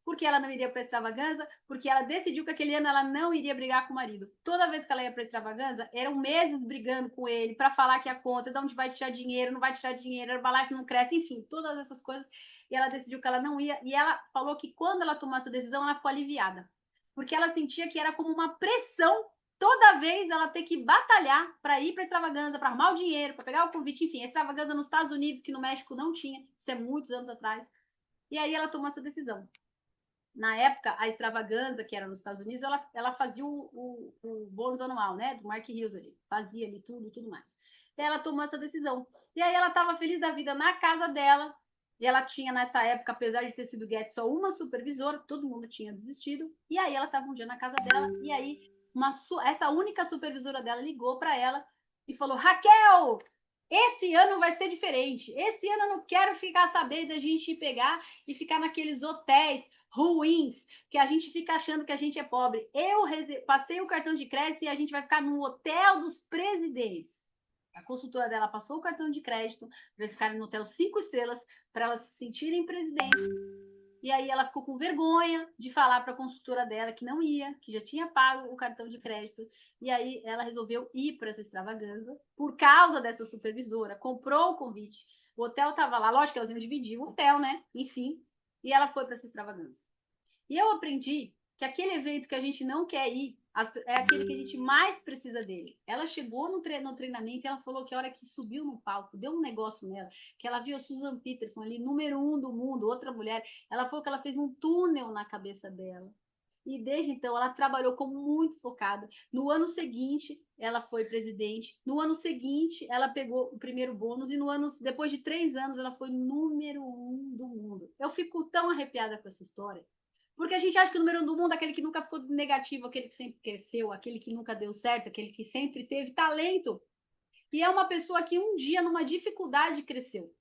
Por que ela não iria para a extravaganza? Porque ela decidiu que aquele ano ela não iria brigar com o marido. Toda vez que ela ia para a extravaganza, eram meses brigando com ele para falar que a conta, de onde vai tirar dinheiro, não vai tirar dinheiro, a Herbalife não cresce, enfim, todas essas coisas. E ela decidiu que ela não ia. E ela falou que quando ela tomou essa decisão, ela ficou aliviada. Porque ela sentia que era como uma pressão toda vez ela ter que batalhar para ir para a extravaganza, para arrumar o dinheiro, para pegar o convite, enfim, a extravaganza nos Estados Unidos, que no México não tinha, isso é muitos anos atrás. E aí ela tomou essa decisão. Na época, a extravaganza, que era nos Estados Unidos, ela fazia o bônus anual, né? Do Mark Hughes ali. Fazia ali tudo mais. E ela tomou essa decisão. E aí ela estava feliz da vida na casa dela. E ela tinha, nessa época, apesar de ter sido guete, só uma supervisora. Todo mundo tinha desistido. E aí ela estava um dia na casa dela. E aí, essa única supervisora dela ligou para ela e falou: Raquel, esse ano vai ser diferente. Esse ano eu não quero ficar sabendo da gente pegar e ficar naqueles hotéis ruins, que a gente fica achando que a gente é pobre. Eu passei o cartão de crédito e a gente vai ficar no hotel dos presidentes. A consultora dela passou o cartão de crédito para eles ficarem no hotel 5 estrelas, para elas se sentirem presidentes. E aí ela ficou com vergonha de falar para a consultora dela que não ia, que já tinha pago o cartão de crédito. E aí ela resolveu ir para essa extravaganza por causa dessa supervisora, comprou o convite. O hotel estava lá, lógico que elas iam dividir o hotel, né? Enfim, e ela foi para essa extravagância. E eu aprendi que aquele evento que a gente não quer ir é aquele que a gente mais precisa dele. Ela chegou no treinamento e ela falou que a hora que subiu no palco, deu um negócio nela, que ela viu a Susan Peterson ali, número 1 do mundo, outra mulher. Ela falou que ela fez um túnel na cabeça dela. E desde então ela trabalhou como muito focada. No ano seguinte, ela foi presidente. No ano seguinte, ela pegou o primeiro bônus. E no ano, depois de 3 anos, ela foi número 1 do mundo. Eu fico tão arrepiada com essa história. Porque a gente acha que o número 1 do mundo é aquele que nunca ficou negativo, aquele que sempre cresceu, aquele que nunca deu certo, aquele que sempre teve talento. E é uma pessoa que um dia, numa dificuldade, cresceu.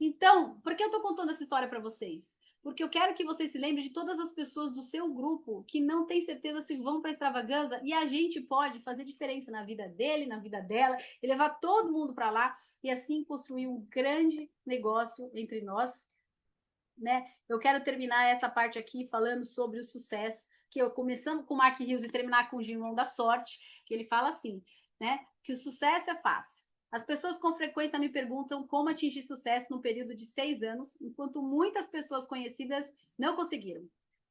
Então, por que eu estou contando essa história para vocês? Porque eu quero que vocês se lembrem de todas as pessoas do seu grupo que não têm certeza se vão para a extravaganza e a gente pode fazer diferença na vida dele, na vida dela, e levar todo mundo para lá e assim construir um grande negócio entre nós, né? Eu quero terminar essa parte aqui falando sobre o sucesso, que eu começando com o Mark Hughes e terminar com o Gimão da Sorte, que ele fala assim, né? Que o sucesso é fácil. As pessoas com frequência me perguntam como atingir sucesso num período de 6 anos, enquanto muitas pessoas conhecidas não conseguiram.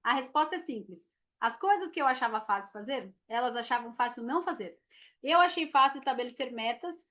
A resposta é simples. As coisas que eu achava fácil fazer, elas achavam fácil não fazer. Eu achei fácil estabelecer metas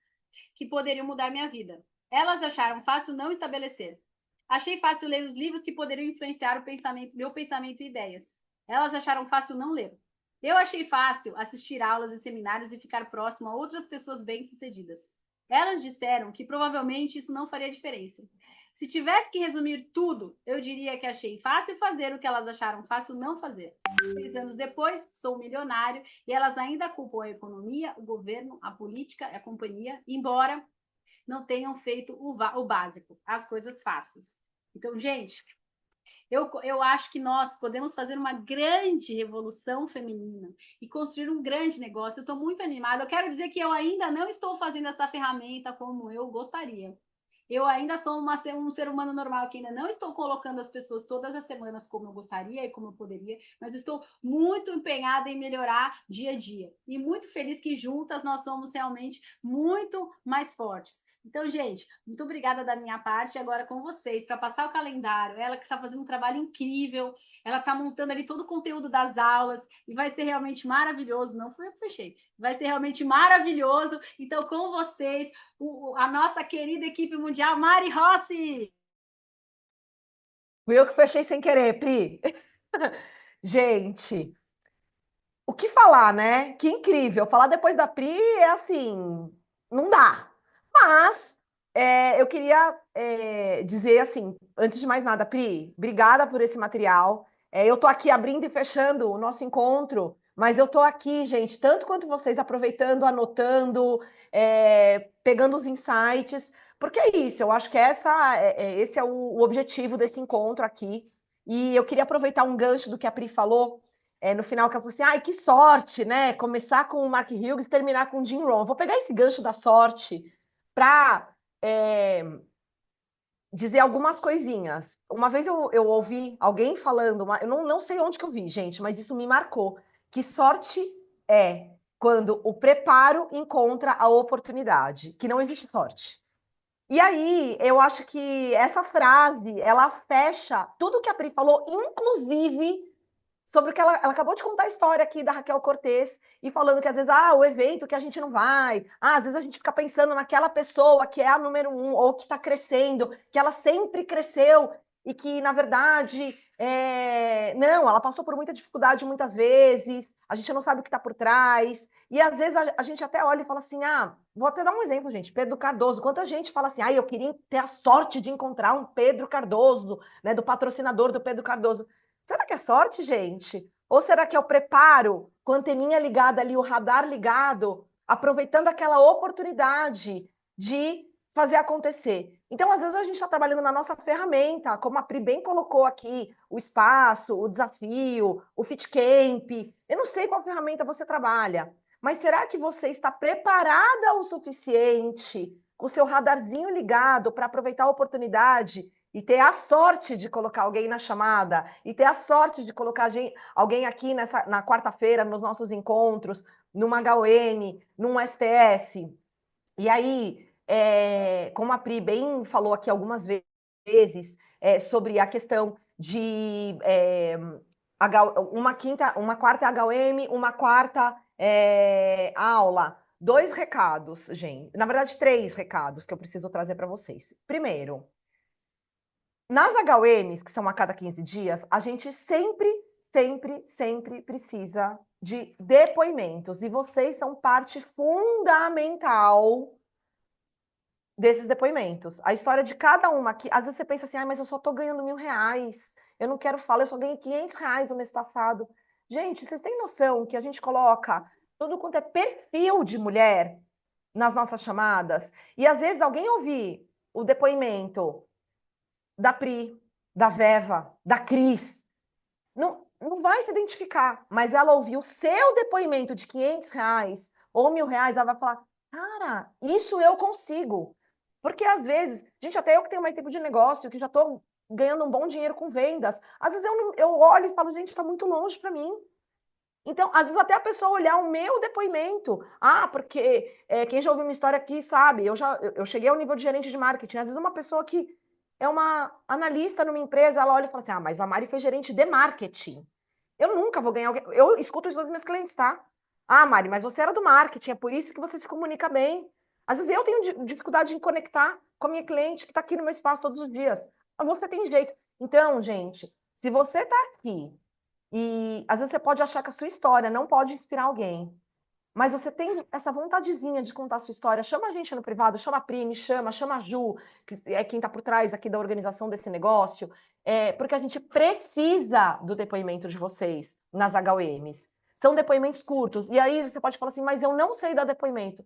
que poderiam mudar minha vida. Elas acharam fácil não estabelecer. Achei fácil ler os livros que poderiam influenciar o pensamento, meu pensamento e ideias. Elas acharam fácil não ler. Eu achei fácil assistir aulas e seminários e ficar próximo a outras pessoas bem-sucedidas. Elas disseram que provavelmente isso não faria diferença. Se tivesse que resumir tudo, eu diria que achei fácil fazer o que elas acharam fácil não fazer. 6 anos depois, sou milionário e elas ainda culpam a economia, o governo, a política, a companhia, embora não tenham feito o básico, as coisas fáceis. Então, gente, eu acho que nós podemos fazer uma grande revolução feminina e construir um grande negócio. Eu estou muito animada. Eu quero dizer que eu ainda não estou fazendo essa ferramenta como eu gostaria. Eu ainda sou um ser humano normal, que ainda não estou colocando as pessoas todas as semanas como eu gostaria e como eu poderia, mas estou muito empenhada em melhorar dia a dia. E muito feliz que juntas nós somos realmente muito mais fortes. Então, gente, muito obrigada da minha parte. Agora com vocês, para passar o calendário. Ela que está fazendo um trabalho incrível, ela está montando ali todo o conteúdo das aulas e vai ser realmente maravilhoso. Não fui eu que fechei. Vai ser realmente maravilhoso. Então, com vocês, a nossa querida equipe mundial, Mari Rossi. Fui eu que fechei sem querer, Pri. Gente, o que falar, né? Que incrível. Falar depois da Pri é assim, não dá. Mas eu queria dizer assim, antes de mais nada, Pri, obrigada por esse material. Eu tô aqui abrindo e fechando o nosso encontro, mas eu tô aqui, gente, tanto quanto vocês, aproveitando, anotando, pegando os insights, porque é isso, eu acho que esse é o objetivo desse encontro aqui. E eu queria aproveitar um gancho do que a Pri falou, no final, que ela falou assim, ai, que sorte, né? Começar com o Mark Hughes e terminar com o Jim Rohn. Vou pegar esse gancho da sorte para dizer algumas coisinhas. Uma vez eu ouvi alguém falando, eu não sei onde que eu vi, gente, mas isso me marcou, que sorte é quando o preparo encontra a oportunidade, que não existe sorte. E aí, eu acho que essa frase, ela fecha tudo que a Pri falou, inclusive sobre o que ela acabou de contar a história aqui da Raquel Cortez e falando que às vezes, o evento que a gente não vai, às vezes a gente fica pensando naquela pessoa que é a número 1 ou que está crescendo, que ela sempre cresceu e que, na verdade, não, ela passou por muita dificuldade muitas vezes, a gente não sabe o que está por trás. E às vezes a gente até olha e fala assim, vou até dar um exemplo, gente, Pedro Cardoso. Quanta gente fala assim, eu queria ter a sorte de encontrar um Pedro Cardoso, né, do patrocinador do Pedro Cardoso. Será que é sorte, gente? Ou será que é o preparo, com a anteninha ligada ali, o radar ligado, aproveitando aquela oportunidade de fazer acontecer? Então, às vezes, a gente está trabalhando na nossa ferramenta, como a Pri bem colocou aqui, o espaço, o desafio, o FitCamp. Eu não sei qual ferramenta você trabalha, mas será que você está preparada o suficiente, com o seu radarzinho ligado, para aproveitar a oportunidade e ter a sorte de colocar alguém na chamada, e ter a sorte de colocar alguém aqui na quarta-feira, nos nossos encontros, numa HOM, num STS? E aí, como a Pri bem falou aqui algumas vezes, sobre a questão de uma quarta HOM, uma quarta aula. 2 recados, gente. Na verdade, 3 recados que eu preciso trazer para vocês. Primeiro, nas HOMs, que são a cada 15 dias, a gente sempre precisa de depoimentos. E vocês são parte fundamental desses depoimentos. A história de cada uma aqui. Às vezes você pensa assim, mas eu só estou ganhando R$1.000. Eu não quero falar, eu só ganhei R$500 no mês passado. Gente, vocês têm noção que a gente coloca tudo quanto é perfil de mulher nas nossas chamadas? E às vezes alguém ouvir o depoimento da Pri, da Veva, da Cris, não vai se identificar, mas ela ouviu o seu depoimento de R$500 ou R$1.000, ela vai falar, cara, isso eu consigo. Porque às vezes, gente, até eu que tenho mais tempo de negócio, que já estou ganhando um bom dinheiro com vendas, às vezes eu olho e falo, gente, está muito longe para mim. Então, às vezes até a pessoa olhar o meu depoimento, porque quem já ouviu uma história aqui sabe, eu cheguei ao nível de gerente de marketing, às vezes uma pessoa que é uma analista numa empresa, ela olha e fala assim, mas a Mari foi gerente de marketing. Eu nunca vou ganhar alguém. Eu escuto isso dos meus clientes, tá? Mari, mas você era do marketing, é por isso que você se comunica bem. Às vezes eu tenho dificuldade em conectar com a minha cliente que está aqui no meu espaço todos os dias. Você tem jeito. Então, gente, se você está aqui e às vezes você pode achar que a sua história não pode inspirar alguém, mas você tem essa vontadezinha de contar a sua história, chama a gente no privado, chama a Pri, me chama a Ju, que é quem está por trás aqui da organização desse negócio, porque a gente precisa do depoimento de vocês nas HOMs. São depoimentos curtos, e aí você pode falar assim, mas eu não sei dar depoimento.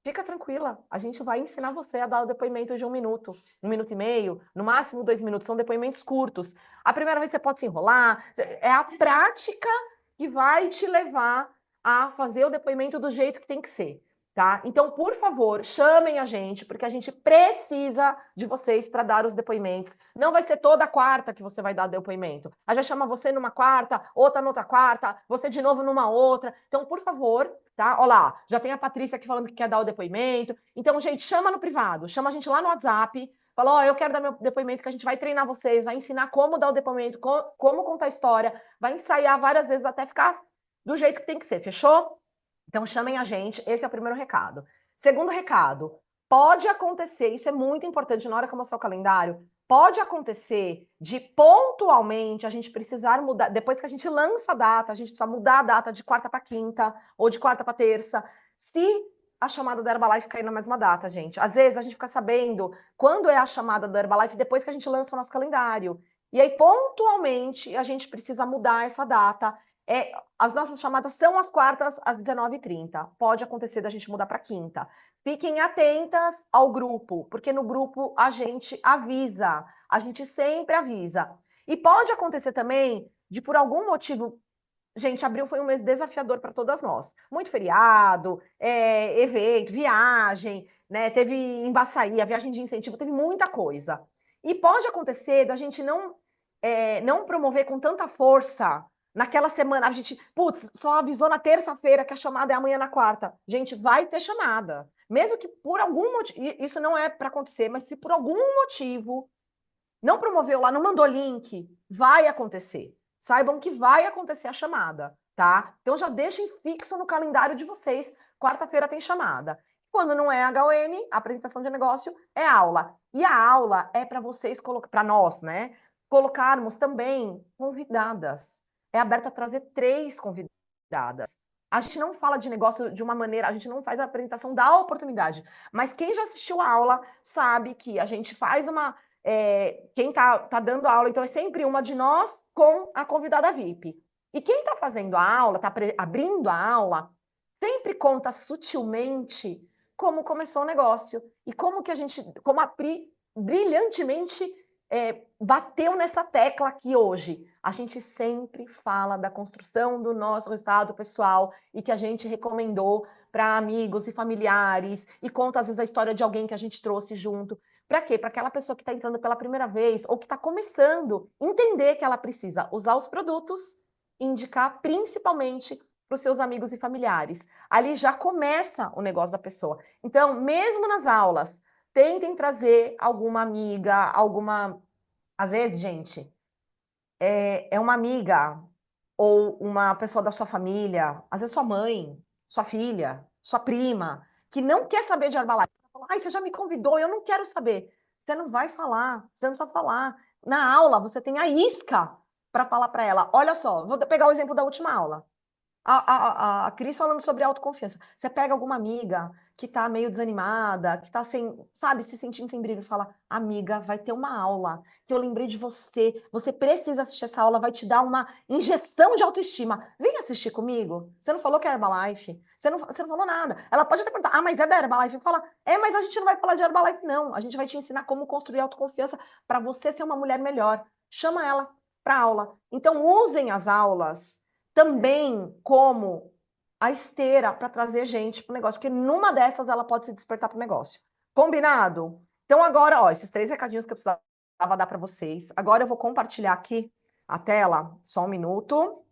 Fica tranquila, a gente vai ensinar você a dar o depoimento de 1 minuto, 1,5 minutos, no máximo 2 minutos, são depoimentos curtos. A primeira vez você pode se enrolar, é a prática que vai te levar a fazer o depoimento do jeito que tem que ser, tá? Então, por favor, chamem a gente, porque a gente precisa de vocês para dar os depoimentos. Não vai ser toda quarta que você vai dar depoimento. A gente chama você numa quarta, outra noutra quarta, você de novo numa outra. Então, por favor, tá? Olha lá, já tem a Patrícia aqui falando que quer dar o depoimento. Então, gente, chama no privado, chama a gente lá no WhatsApp. Fala, ó, eu quero dar meu depoimento, que a gente vai treinar vocês, vai ensinar como dar o depoimento, como contar a história, vai ensaiar várias vezes até ficar do jeito que tem que ser, fechou? Então chamem a gente, esse é o primeiro recado. Segundo recado, pode acontecer, isso é muito importante na hora que eu mostrar o calendário, pode acontecer de pontualmente a gente precisar mudar, depois que a gente lança a data, a gente precisa mudar a data de quarta para quinta ou de quarta para terça, se a chamada da Herbalife cair na mesma data, gente. Às vezes a gente fica sabendo quando é a chamada da Herbalife depois que a gente lança o nosso calendário. E aí, pontualmente, a gente precisa mudar essa data. As nossas chamadas são às quartas, às 19h30. Pode acontecer da gente mudar para quinta. Fiquem atentas ao grupo, porque no grupo a gente avisa. A gente sempre avisa. E pode acontecer também de, por algum motivo, gente, abril foi um mês desafiador para todas nós. Muito feriado, evento, viagem, né? Teve embaçaria, viagem de incentivo, teve muita coisa. E pode acontecer da gente não promover com tanta força naquela semana. A gente, putz, só avisou na terça-feira que a chamada é amanhã na quarta. Gente, vai ter chamada. Mesmo que por algum motivo, isso não é para acontecer, mas se por algum motivo não promoveu lá, não mandou link, vai acontecer. Saibam que vai acontecer a chamada, tá? Então já deixem fixo no calendário de vocês, quarta-feira tem chamada. Quando não é HOM, apresentação de negócio, é aula. E a aula é para vocês colocar, para nós, né? Colocarmos também convidadas. É aberto a trazer 3 convidadas. A gente não fala de negócio de uma maneira, a gente não faz a apresentação da oportunidade. Mas quem já assistiu a aula sabe que a gente faz quem tá dando a aula, então é sempre uma de nós com a convidada VIP. E quem está fazendo a aula, está abrindo a aula, sempre conta sutilmente como começou o negócio e como a Pri brilhantemente bateu nessa tecla aqui hoje. A gente sempre fala da construção do nosso resultado pessoal e que a gente recomendou para amigos e familiares e conta às vezes a história de alguém que a gente trouxe junto. Para quê? Para aquela pessoa que está entrando pela primeira vez ou que está começando, entender que ela precisa usar os produtos e indicar principalmente para os seus amigos e familiares. Ali já começa o negócio da pessoa. Então, mesmo nas aulas, tentem trazer alguma amiga, Às vezes, gente, é uma amiga ou uma pessoa da sua família, às vezes sua mãe, sua filha, sua prima, que não quer saber de Herbalife. Ai, você já me convidou, eu não quero saber. Você não vai falar, você não precisa falar. Na aula, você tem a isca para falar para ela. Olha só, vou pegar o exemplo da última aula. A Cris falando sobre autoconfiança. Você pega alguma amiga que tá meio desanimada, que tá se sentindo sem brilho, fala, amiga, vai ter uma aula, que eu lembrei de você, você precisa assistir essa aula, vai te dar uma injeção de autoestima. Vem assistir comigo. Você não falou que é Herbalife? Você não falou nada. Ela pode até perguntar, mas é da Herbalife? Fala, mas a gente não vai falar de Herbalife, não. A gente vai te ensinar como construir autoconfiança para você ser uma mulher melhor. Chama ela para aula. Então, usem as aulas também como a esteira para trazer gente para o negócio, porque numa dessas ela pode se despertar para o negócio. Combinado? Então agora, esses 3 recadinhos que eu precisava dar para vocês. Agora eu vou compartilhar aqui a tela, só um minuto.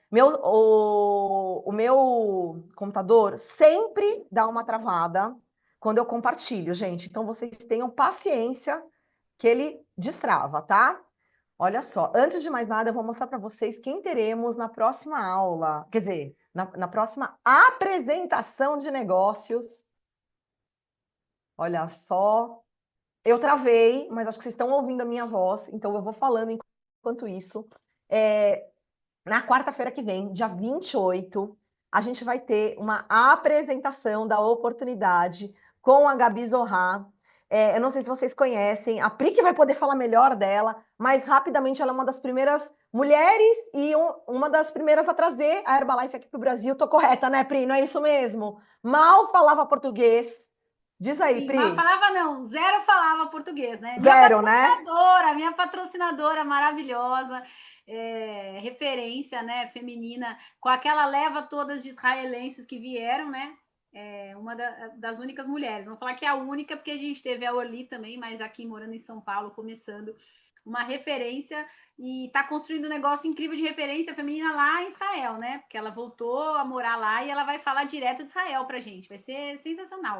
O meu computador sempre dá uma travada quando eu compartilho, gente. Então vocês tenham paciência que ele destrava, tá? Olha só, antes de mais nada, eu vou mostrar para vocês quem teremos na próxima aula, quer dizer, na próxima apresentação de negócios. Olha só, eu travei, mas acho que vocês estão ouvindo a minha voz, então eu vou falando enquanto isso. Na quarta-feira que vem, dia 28, a gente vai ter uma apresentação da oportunidade com a Gabi Zohar. Eu não sei se vocês conhecem, a Pri que vai poder falar melhor dela, mas rapidamente ela é uma das primeiras mulheres e uma das primeiras a trazer a Herbalife aqui para o Brasil. Tô correta, né, Pri? Não é isso mesmo? Mal falava português. Diz aí, Pri. Mal falava não, zero falava português, né? Zero, Minha patrocinadora maravilhosa, referência, né, feminina, com aquela leva todas de israelenses que vieram, né? uma das únicas mulheres. Vou falar que é a única, porque a gente teve a Orly também, mas aqui morando em São Paulo, começando uma referência e está construindo um negócio incrível de referência feminina lá em Israel, né? Porque ela voltou a morar lá e ela vai falar direto de Israel pra gente. Vai ser sensacional.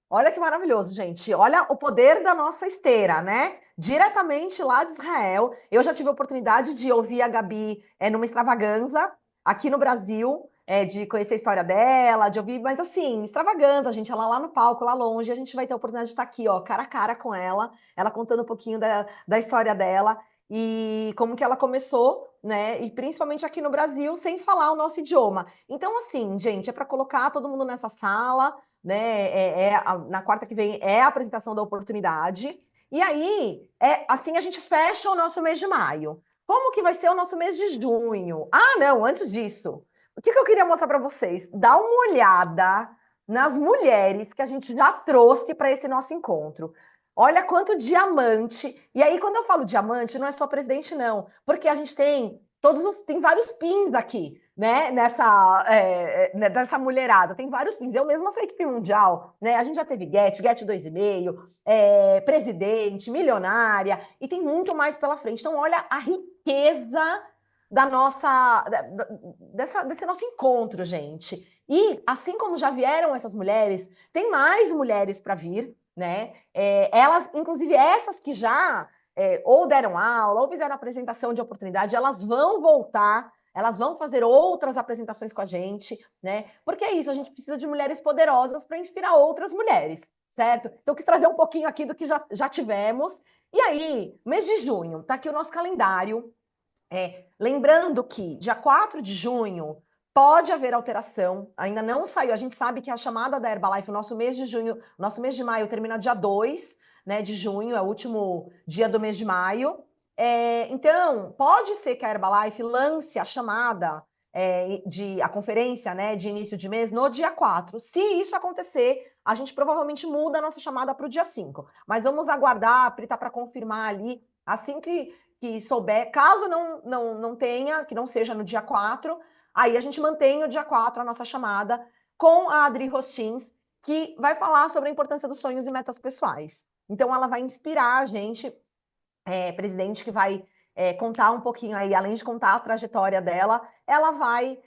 Olha que maravilhoso, gente. Olha o poder da nossa esteira, né? Diretamente lá de Israel. Eu já tive a oportunidade de ouvir a Gabi numa extravaganza aqui no Brasil, de conhecer a história dela, de ouvir, mas assim, extravaganza, gente. Ela lá no palco, lá longe, a gente vai ter a oportunidade de estar aqui, ó, cara a cara com ela contando um pouquinho da história dela e como que ela começou, né? E principalmente aqui no Brasil, sem falar o nosso idioma. Então, assim, gente, é para colocar todo mundo nessa sala, né? Na quarta que vem é a apresentação da oportunidade. E aí, assim a gente fecha o nosso mês de maio. Como que vai ser o nosso mês de junho? Ah, não, antes disso. O que eu queria mostrar para vocês? Dá uma olhada nas mulheres que a gente já trouxe para esse nosso encontro. Olha quanto diamante. E aí, quando eu falo diamante, não é só presidente, não. Porque a gente tem tem vários pins aqui, né? Nessa mulherada. Tem vários pins. Eu mesma sou equipe mundial, né? A gente já teve Get 2,5, presidente, milionária, e tem muito mais pela frente. Então, olha a riqueza desse nosso encontro, gente. E assim como já vieram essas mulheres, tem mais mulheres para vir, né? Elas, inclusive essas que já ou deram aula, ou fizeram apresentação de oportunidade, elas vão voltar, elas vão fazer outras apresentações com a gente, né? Porque é isso, a gente precisa de mulheres poderosas para inspirar outras mulheres, certo? Então, eu quis trazer um pouquinho aqui do que já tivemos. E aí, mês de junho, tá aqui o nosso calendário. Lembrando que dia 4 de junho pode haver alteração, ainda não saiu. A gente sabe que a chamada da Herbalife, o nosso mês de junho, nosso mês de maio termina dia 2, né, de junho, é o último dia do mês de maio. Então, pode ser que a Herbalife lance a chamada, a conferência, né, de início de mês no dia 4. Se isso acontecer, a gente provavelmente muda a nossa chamada para o dia 5. Mas vamos aguardar, a Pri tá para confirmar ali, assim que souber, caso não tenha, que não seja no dia 4, aí a gente mantém o dia 4 a nossa chamada com a Adri Rostins, que vai falar sobre a importância dos sonhos e metas pessoais. Então, ela vai inspirar a gente, presidente, que vai contar um pouquinho aí, além de contar a trajetória dela, ela vai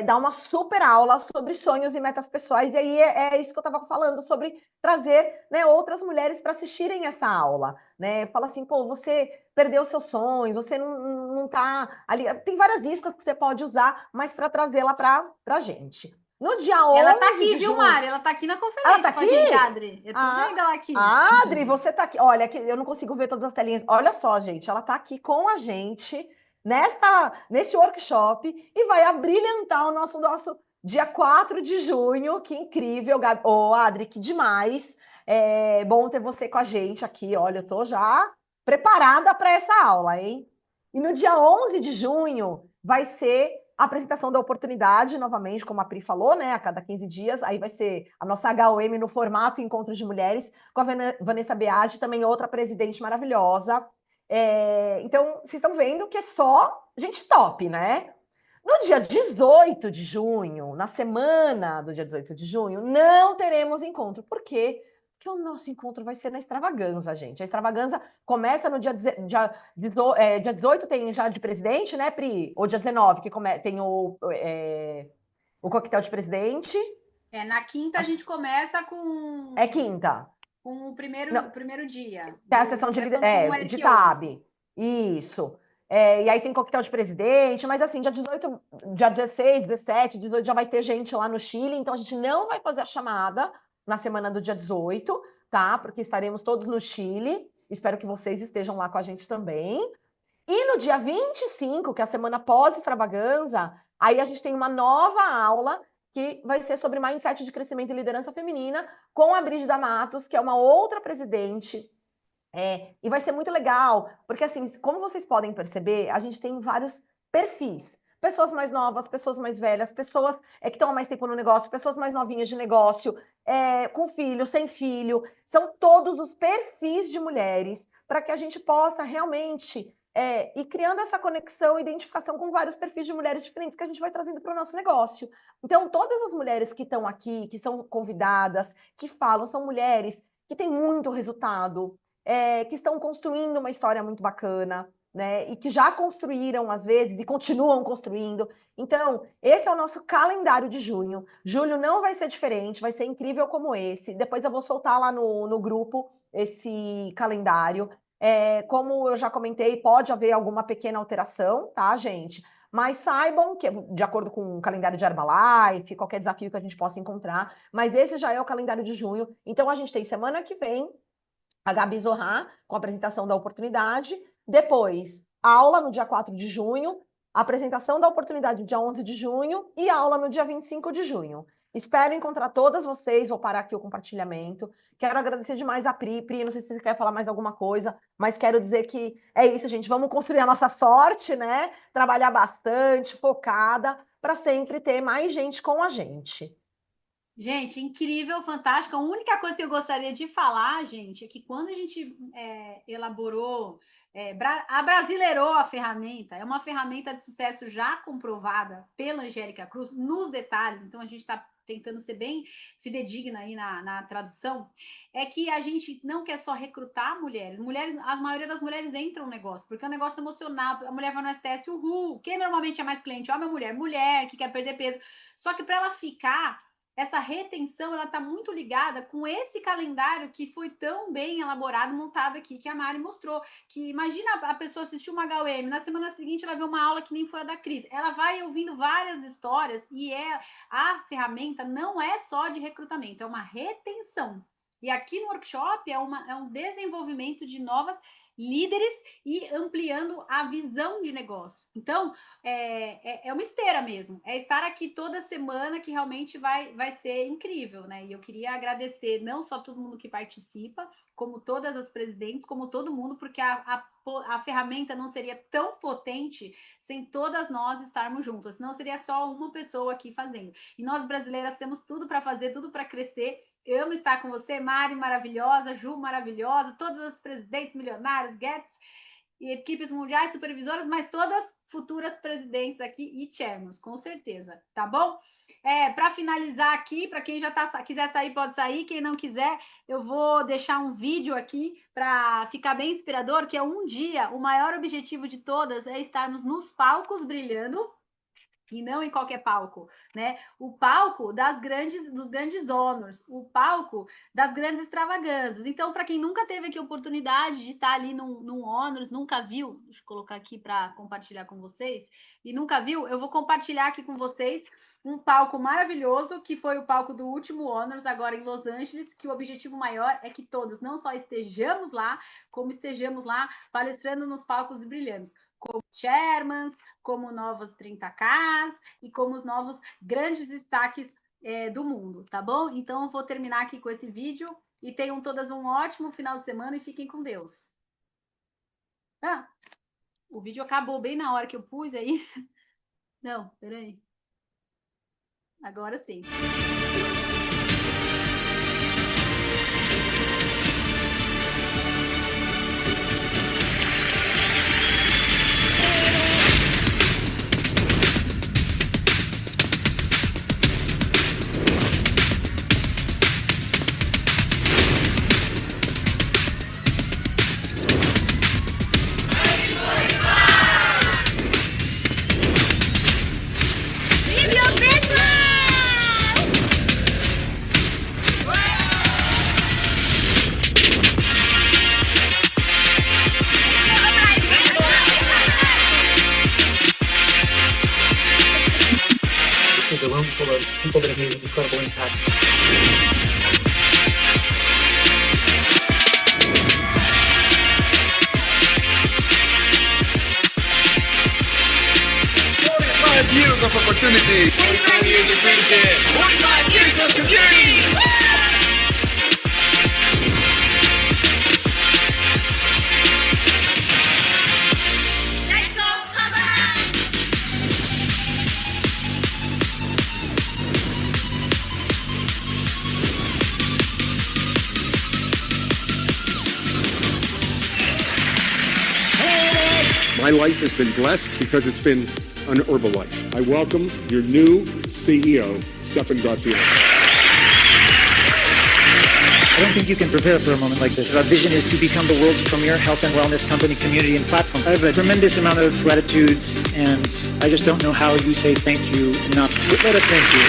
dar uma super aula sobre sonhos e metas pessoais, e aí é isso que eu estava falando, sobre trazer, né, outras mulheres para assistirem essa aula, né? Fala assim, pô, você perdeu seus sonhos, você não tá ali. Tem várias iscas que você pode usar, mas para trazê-la para a gente. No dia 11 ela tá aqui, de viu, junho... Mari? Ela tá aqui na conferência Ela tá com aqui? a gente, Adri. Eu tô vendo ela aqui. Adri, você tá aqui. Olha, eu não consigo ver todas as telinhas. Olha só, gente, ela tá aqui com a gente nesse workshop e vai abrilhantar o nosso dia 4 de junho. Que incrível, Gabi. Ô, Adri, que demais. É bom ter você com a gente aqui. Olha, eu tô já preparada para essa aula, hein? E no dia 11 de junho vai ser a apresentação da oportunidade, novamente, como a Pri falou, né? A cada 15 dias. Aí vai ser a nossa HOM no formato Encontro de Mulheres, com a Vanessa Beage, também outra presidente maravilhosa. Então, vocês estão vendo que é só gente top, né? No dia 18 de junho, na semana do dia 18 de junho, não teremos encontro. Por quê? Porque o nosso encontro vai ser na extravaganza, gente. A extravaganza começa no dia 18, tem já de presidente, né, Pri? Ou dia 19, que tem o coquetel de presidente. Na quinta a gente começa com... É quinta. Com o primeiro dia. Tem a sessão de TAB. Isso. E aí tem coquetel de presidente, mas assim, dia 18, dia 16, 17, 18 já vai ter gente lá no Chile, então a gente não vai fazer a chamada na semana do dia 18, tá? Porque estaremos todos no Chile. Espero que vocês estejam lá com a gente também. E no dia 25, que é a semana pós-extravaganza, aí a gente tem uma nova aula que vai ser sobre mindset de crescimento e liderança feminina com a Brígida Matos, que é uma outra presidente. E vai ser muito legal, porque assim, como vocês podem perceber, a gente tem vários perfis. Pessoas mais novas, pessoas mais velhas, pessoas que estão há mais tempo no negócio, pessoas mais novinhas de negócio, com filho, sem filho. São todos os perfis de mulheres para que a gente possa realmente e criando essa conexão, identificação com vários perfis de mulheres diferentes que a gente vai trazendo para o nosso negócio. Então, todas as mulheres que estão aqui, que são convidadas, que falam, são mulheres que têm muito resultado, que estão construindo uma história muito bacana, né? E que já construíram, às vezes, e continuam construindo. Então, esse é o nosso calendário de junho. Julho não vai ser diferente, vai ser incrível como esse. Depois eu vou soltar lá no grupo esse calendário. Como eu já comentei, pode haver alguma pequena alteração, tá, gente? Mas saibam que, de acordo com o calendário de Herbalife, qualquer desafio que a gente possa encontrar, mas esse já é o calendário de junho. Então, a gente tem semana que vem a Gabi Zorra com a apresentação da oportunidade. Depois, aula no dia 4 de junho, apresentação da oportunidade no dia 11 de junho e aula no dia 25 de junho. Espero encontrar todas vocês, vou parar aqui o compartilhamento. Quero agradecer demais a Pri. Pri, não sei se você quer falar mais alguma coisa, mas quero dizer que é isso, gente. Vamos construir a nossa sorte, né? Trabalhar bastante, focada, para sempre ter mais gente com a gente. Gente, incrível, fantástico. A única coisa que eu gostaria de falar, gente, é que quando a gente elaborou, abrasileirou a ferramenta, é uma ferramenta de sucesso já comprovada pela Angélica Cruz nos detalhes, então a gente está tentando ser bem fidedigna aí na tradução, é que a gente não quer só recrutar mulheres. A maioria das mulheres entra no negócio, porque é um negócio emocional, a mulher vai no STS, uhul, quem normalmente é mais cliente? Homem ou mulher? Mulher, que quer perder peso. Só que para ela ficar, essa retenção, ela está muito ligada com esse calendário que foi tão bem elaborado, montado aqui, que a Mari mostrou. Que imagina a pessoa assistir uma HUM, na semana seguinte ela vê uma aula que nem foi a da Cris. Ela vai ouvindo várias histórias e a ferramenta não é só de recrutamento, é uma retenção. E aqui no workshop é um desenvolvimento de novas líderes e ampliando a visão de negócio. Então, é uma esteira mesmo. É estar aqui toda semana que realmente vai ser incrível, né? E eu queria agradecer não só todo mundo que participa, como todas as presidentes, como todo mundo, porque a ferramenta não seria tão potente sem todas nós estarmos juntas. Senão seria só uma pessoa aqui fazendo. E nós brasileiras temos tudo para fazer, tudo para crescer. Eu amo estar com você, Mari maravilhosa, Ju maravilhosa, todas as presidentes milionárias, Guedes, e equipes mundiais, supervisoras, mas todas futuras presidentes aqui e chairmans, com certeza, tá bom? Para finalizar aqui, para quem já quiser sair, pode sair, quem não quiser, eu vou deixar um vídeo aqui para ficar bem inspirador, que é um dia, o maior objetivo de todas é estarmos nos palcos brilhando, e não em qualquer palco, né? O palco dos grandes honors, o palco das grandes extravagâncias. Então, para quem nunca teve aqui a oportunidade de estar ali num honors, nunca viu, deixa eu colocar aqui para compartilhar com vocês, e nunca viu, eu vou compartilhar aqui com vocês um palco maravilhoso, que foi o palco do último honors, agora em Los Angeles, que o objetivo maior é que todos não só estejamos lá, como estejamos lá palestrando nos palcos e brilhando, como chairmans, como novos 30Ks e como os novos grandes destaques do mundo, tá bom? Então, eu vou terminar aqui com esse vídeo e tenham todas um ótimo final de semana e fiquem com Deus. O vídeo acabou bem na hora que eu pus, é isso? Não, peraí. Agora sim. This is a room full of people that have made an incredible impact. Years of opportunity. 45 years of friendship. 45 years of community. Let's go, My life has been blessed because it's been an Herbalife. I welcome your new CEO, Stefan Graziano. I don't think you can prepare for a moment like this. Our vision is to become the world's premier health and wellness company, community, and platform. I have a tremendous amount of gratitude, and I just don't know how you say thank you enough. Let us thank you.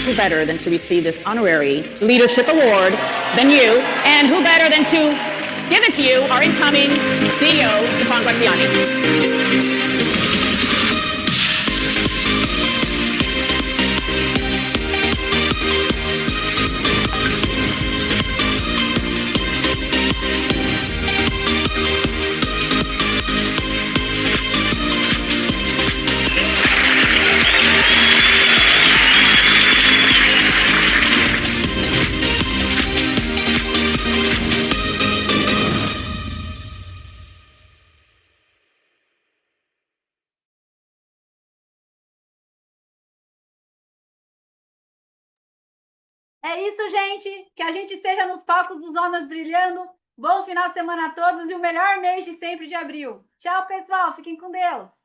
Who better than to receive this honorary leadership award than you, and who better than to give it to you, our incoming CEO, Stefan Graziani. É isso, gente. Que a gente esteja nos palcos dos Honors brilhando. Bom final de semana a todos e o melhor mês de sempre de abril. Tchau, pessoal. Fiquem com Deus.